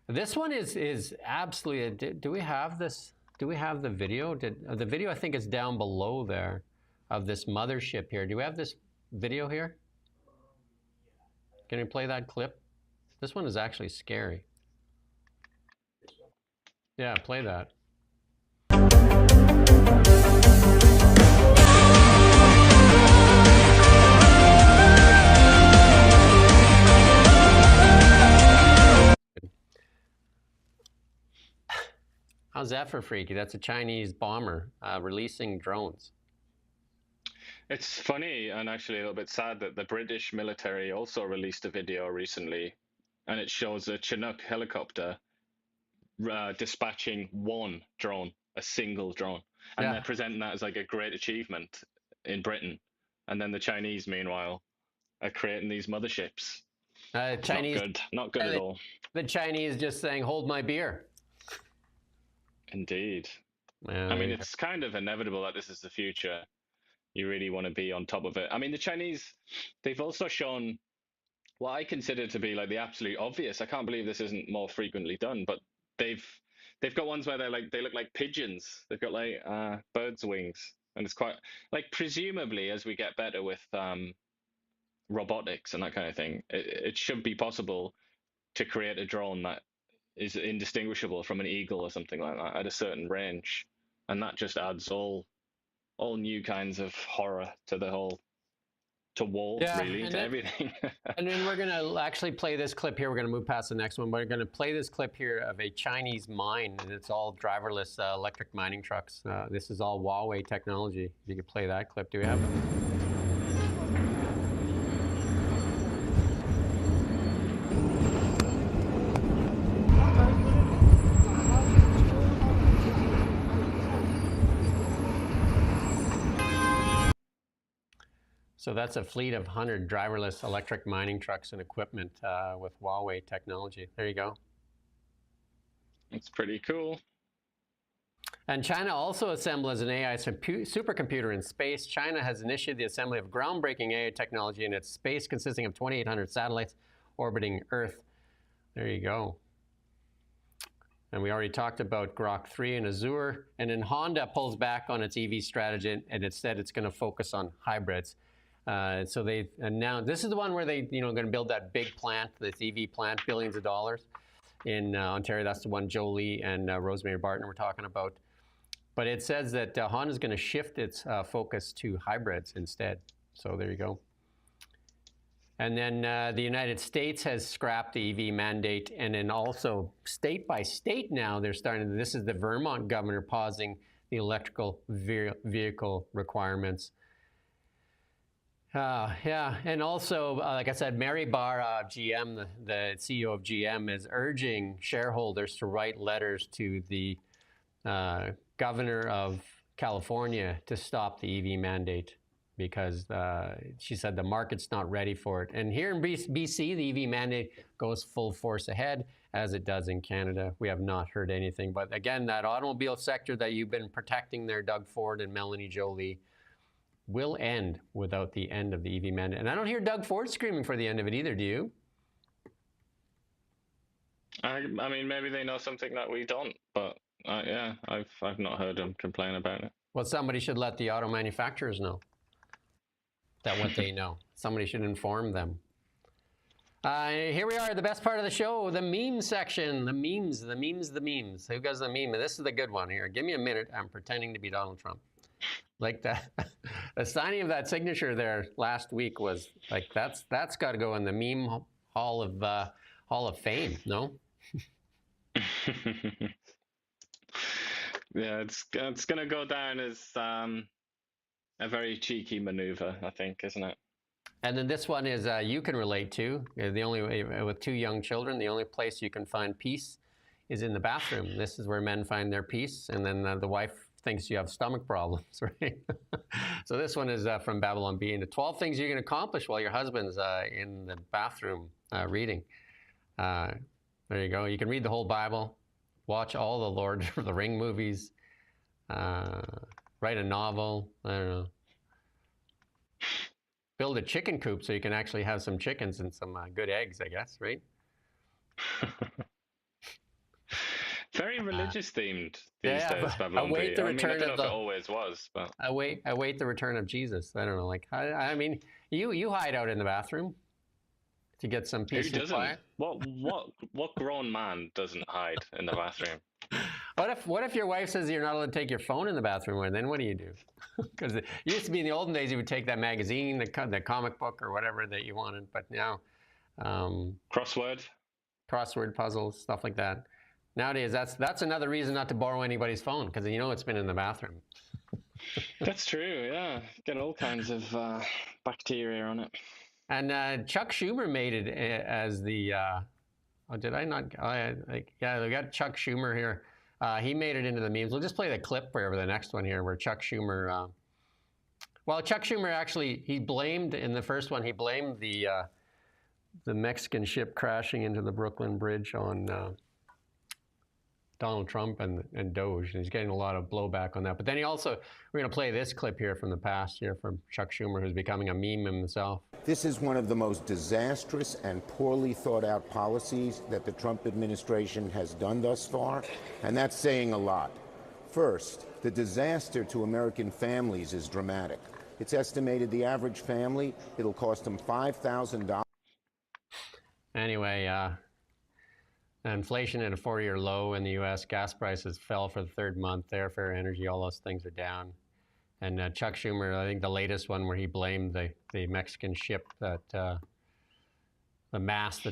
This one is absolutely. Do we have this? Do we have the video? The video I think is down below there of this mothership here. Do we have this video here? Can you play that clip? This one is actually scary. Yeah, play that. How's that for freaky? That's a Chinese bomber releasing drones. It's funny and actually a little bit sad that the British military also released a video recently, and it shows a Chinook helicopter dispatching one drone, a single drone, and they're presenting that as like a great achievement in Britain. And then the Chinese, meanwhile, are creating these motherships. Chinese, not good at all. The Chinese just saying, "Hold my beer." Indeed. I mean, it's kind of inevitable that this is the future. You really want to be on top of it. I mean, the Chinese, they've also shown what I consider to be like the absolute obvious. I can't believe this isn't more frequently done, but they've got ones where they look like pigeons. They've got like birds' wings, and it's quite like, presumably as we get better with robotics and that kind of thing, it should be possible to create a drone that is indistinguishable from an eagle or something like that at a certain range, and that just adds all new kinds of horror to the whole, to war, really, to everything. And then we're going to actually play this clip here. We're going to move past the next one. We're going to play this clip here of a Chinese mine, and it's all driverless electric mining trucks. This is all Huawei technology. If you could play that clip. Do we have it? So that's a fleet of 100 driverless electric mining trucks and equipment with Huawei technology. There you go. It's pretty cool. And China also assembles an AI supercomputer in space. China has initiated the assembly of groundbreaking AI technology in its space, consisting of 2,800 satellites orbiting Earth. There you go. And we already talked about Grok 3 and Azure. And then Honda pulls back on its EV strategy, and instead it's going to focus on hybrids. So they announced, this is the one where they, going to build that big plant, this EV plant, billions of dollars in Ontario. That's the one Joe Lee and Rosemary Barton were talking about. But it says that Honda's going to shift its focus to hybrids instead. So there you go. And then the United States has scrapped the EV mandate, and then also state by state now they're starting. This is the Vermont governor pausing the electrical vehicle requirements. Yeah, and also, like I said, Mary Barra of GM, the CEO of GM, is urging shareholders to write letters to the governor of California to stop the EV mandate because she said the market's not ready for it. And here in BC, the EV mandate goes full force ahead, as it does in Canada. We have not heard anything. But again, that automobile sector that you've been protecting there, Doug Ford and Melanie Jolie, will end without the end of the EV mandate. And I don't hear Doug Ford screaming for the end of it either, do you? I mean, maybe they know something that we don't, but yeah, I've not heard them complain about it. Well, somebody should let the auto manufacturers know that what they know. Somebody should inform them. Here we are, the best part of the show, the meme section. The memes. Who goes the meme? And this is the good one here. Give me a minute. I'm pretending to be Donald Trump. Like that, the signing of that signature there last week was like, that's got to go in the meme hall of fame, no? Yeah, it's gonna go down as a very cheeky maneuver, I think, isn't it? And then this one is you can relate to. The only way, with two young children, the only place you can find peace is in the bathroom. This is where men find their peace, and then the wife thinks you have stomach problems, right? So this one is from Babylon Bee, and the 12 things you can accomplish while your husband's in the bathroom reading. There you go. You can read the whole Bible, watch all the Lord of the Ring movies, write a novel, I don't know. Build a chicken coop so you can actually have some chickens and some good eggs, I guess, right? Very religious themed these days, Babylon Bee. I don't know if it always was, but I wait the return of Jesus. I don't know, like I mean, you hide out in the bathroom to get some peace and quiet. What grown man doesn't hide in the bathroom? What if your wife says you're not allowed to take your phone in the bathroom? And then what do you do? Because it used to be in the olden days you would take that magazine, the comic book, or whatever that you wanted, but now crossword puzzles, stuff like that. Nowadays, that's another reason not to borrow anybody's phone, because you know it's been in the bathroom. That's true. Yeah, get all kinds of bacteria on it. And Chuck Schumer made it as the. Oh, did I not? Yeah, we got Chuck Schumer here. He made it into the memes. We'll just play the clip for the next one here, where Chuck Schumer. Well, Chuck Schumer actually he blamed in the first one. He blamed the Mexican ship crashing into the Brooklyn Bridge on Donald Trump and Doge, and he's getting a lot of blowback on that. But then we're going to play this clip here from the past here from Chuck Schumer, who's becoming a meme himself. This is one of the most disastrous and poorly thought out policies that the Trump administration has done thus far, and that's saying a lot. First, the disaster to American families is dramatic. It's estimated the average family, it'll cost them $5,000. Anyway, inflation at a 4-year low in the U.S. Gas prices fell for the third month. Airfare, energy, all those things are down. And Chuck Schumer, I think the latest one where he blamed the Mexican ship that the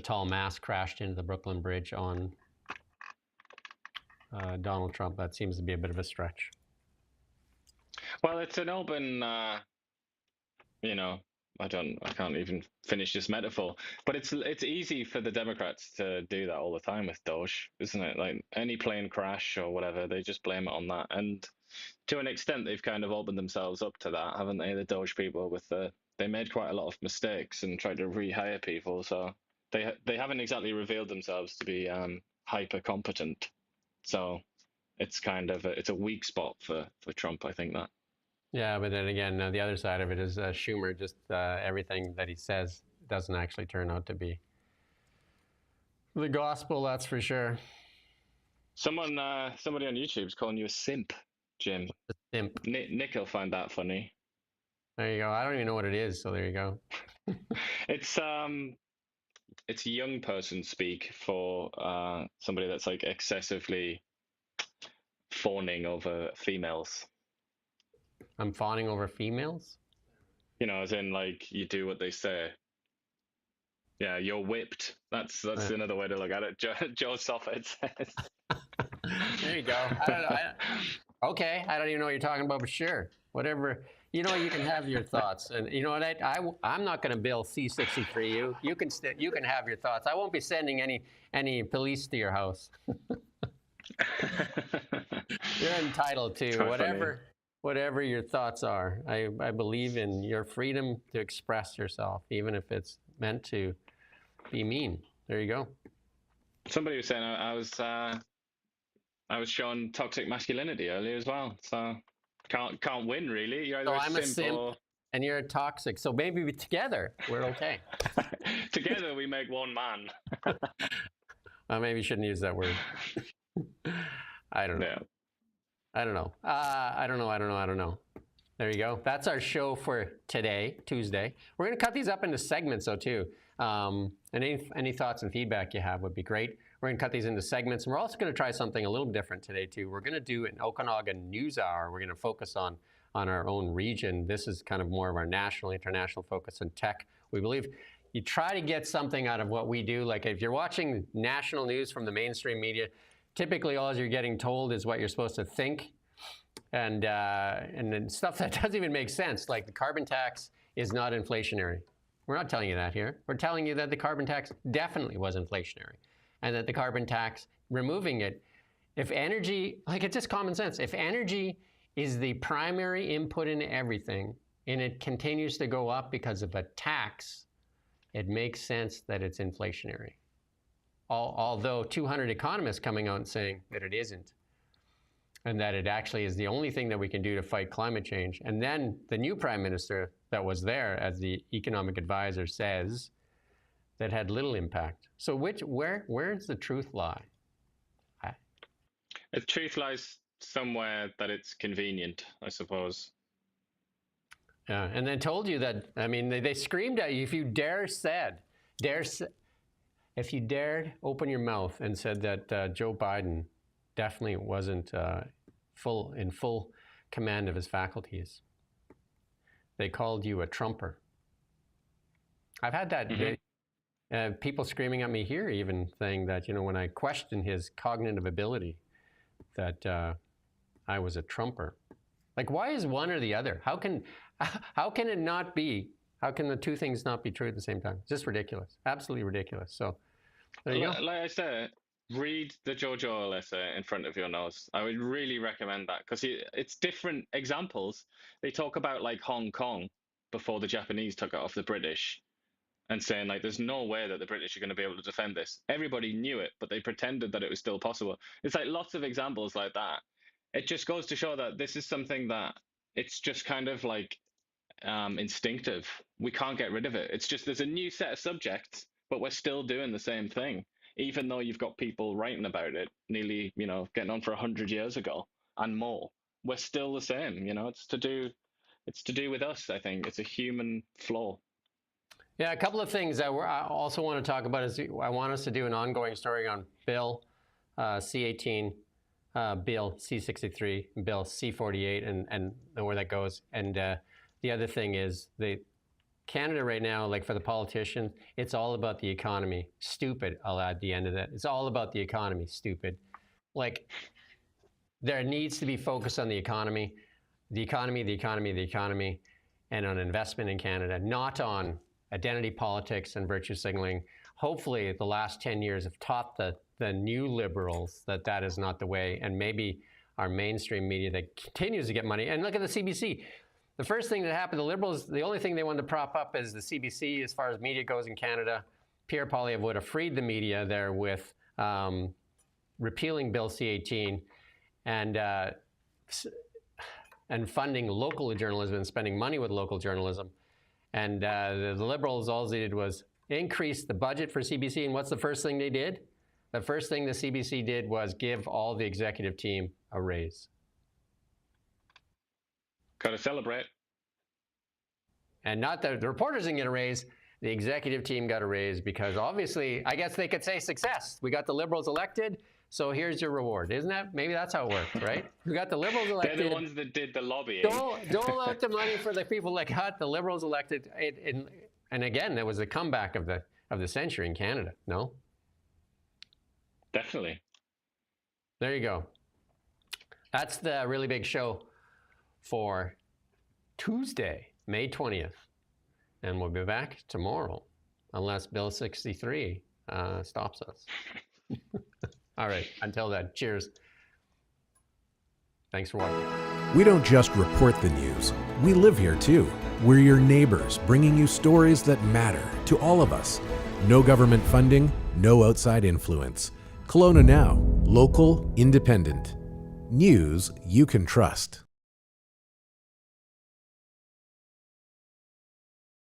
tall mast crashed into the Brooklyn Bridge on Donald Trump. That seems to be a bit of a stretch. Well, it's an open, I can't even finish this metaphor, but it's easy for the Democrats to do that all the time with Doge, isn't it? Like any plane crash or whatever, they just blame it on that. And to an extent, they've kind of opened themselves up to that, haven't they? The Doge people they made quite a lot of mistakes and tried to rehire people, so they haven't exactly revealed themselves to be hyper competent. So it's kind of it's a weak spot for Trump, I think that. Yeah, but then again, the other side of it is Schumer, just everything that he says doesn't actually turn out to be the gospel, that's for sure. Somebody on YouTube's calling you a simp, Jim. A simp. Nick will find that funny. There you go. I don't even know what it is, so there you go. It's young person speak for somebody that's like excessively fawning over females. I'm fawning over females? As in like you do what they say. Yeah, you're whipped. That's another way to look at it. Joe Soffit says. There you go. Okay, I don't even know what you're talking about, but sure. Whatever. You can have your thoughts. And you know what? I'm not going to bill C-63 you. You can have your thoughts. I won't be sending any police to your house. You're entitled to whatever your thoughts are. I believe in your freedom to express yourself, even if it's meant to be mean. There you go. Somebody was saying I was showing toxic masculinity earlier as well. So can't win really. You're either I'm a simp and you're a toxic. So maybe together we're okay. Together we make one man. Maybe you shouldn't use that word. I don't know. Yeah. I don't know. I don't know. There you go. That's our show for today, Tuesday. We're going to cut these up into segments, though, too. And any thoughts and feedback you have would be great. We're going to cut these into segments. And we're also going to try something a little different today, too. We're going to do an Okanagan News Hour. We're going to focus on our own region. This is kind of more of our national, international focus on tech. We believe you try to get something out of what we do. Like if you're watching national news from the mainstream media, typically all you're getting told is what you're supposed to think. And then stuff that doesn't even make sense, like the carbon tax is not inflationary. We're not telling you that here. We're telling you that the carbon tax definitely was inflationary, and that the carbon tax, removing it, if energy, like it's just common sense, if energy is the primary input in everything, and it continues to go up because of a tax, it makes sense that it's inflationary. Although 200 economists coming out and saying that it isn't, and that it actually is the only thing that we can do to fight climate change. And then the new prime minister that was there as the economic advisor says that had little impact. So where does the truth lie? The truth lies somewhere that it's convenient, I suppose. Yeah, and then told you that, I mean, they screamed at you if you if you dared open your mouth and said that Joe Biden definitely wasn't in full command of his faculties. They called you a Trumper. I've had that. People screaming at me here, even saying that, when I question his cognitive ability, that I was a Trumper. Like, why is one or the other? How can it not be? How can the two things not be true at the same time? Just ridiculous. Absolutely ridiculous. So there you go. Like I said, read the George Orwell essay in front of your nose. I would really recommend that, because it's different examples. They talk about like Hong Kong before the Japanese took it off the British, and saying like, there's no way that the British are going to be able to defend this. Everybody knew it, but they pretended that it was still possible. It's like lots of examples like that. It just goes to show that this is something that it's just kind of like instinctive. We can't get rid of it. It's just there's a new set of subjects, but we're still doing the same thing, even though you've got people writing about it nearly, getting on for 100 years ago and more. We're still the same. It's to do with us. I think it's a human flaw. Yeah, a couple of things that I also want to talk about is I want us to do an ongoing story on Bill C-18, Bill C-63, Bill C-48, and where that goes. And the other thing is Canada right now, like for the politicians, it's all about the economy. Stupid, I'll add the end of that. It's all about the economy, stupid. Like, there needs to be focus on the economy, and on investment in Canada, not on identity politics and virtue signaling. Hopefully the last 10 years have taught the new liberals that is not the way, and maybe our mainstream media that continues to get money. And look at the CBC. The first thing that happened, the liberals, the only thing they wanted to prop up is the CBC as far as media goes in Canada. Pierre Poilievre would have freed the media there with repealing Bill C-18 and funding local journalism and spending money with local journalism. And the liberals, all they did was increase the budget for CBC. And what's the first thing they did? The first thing the CBC did was give all the executive team a raise. Got to celebrate. And not that the reporters didn't get a raise, the executive team got a raise, because obviously, I guess they could say success. We got the liberals elected, so here's your reward. Isn't that? Maybe that's how it works, right? We got the liberals elected. They're the ones that did the lobbying. Dole out the money for the people that got the liberals elected. And again, there was a comeback of the century in Canada, no? Definitely. There you go. That's the really big show for Tuesday, May 20th. And we'll be back tomorrow, unless Bill 63 stops us. All right, until then, cheers. Thanks for watching. We don't just report the news. We live here too. We're your neighbors, bringing you stories that matter to all of us. No government funding, no outside influence. Kelowna Now, local, independent. News you can trust.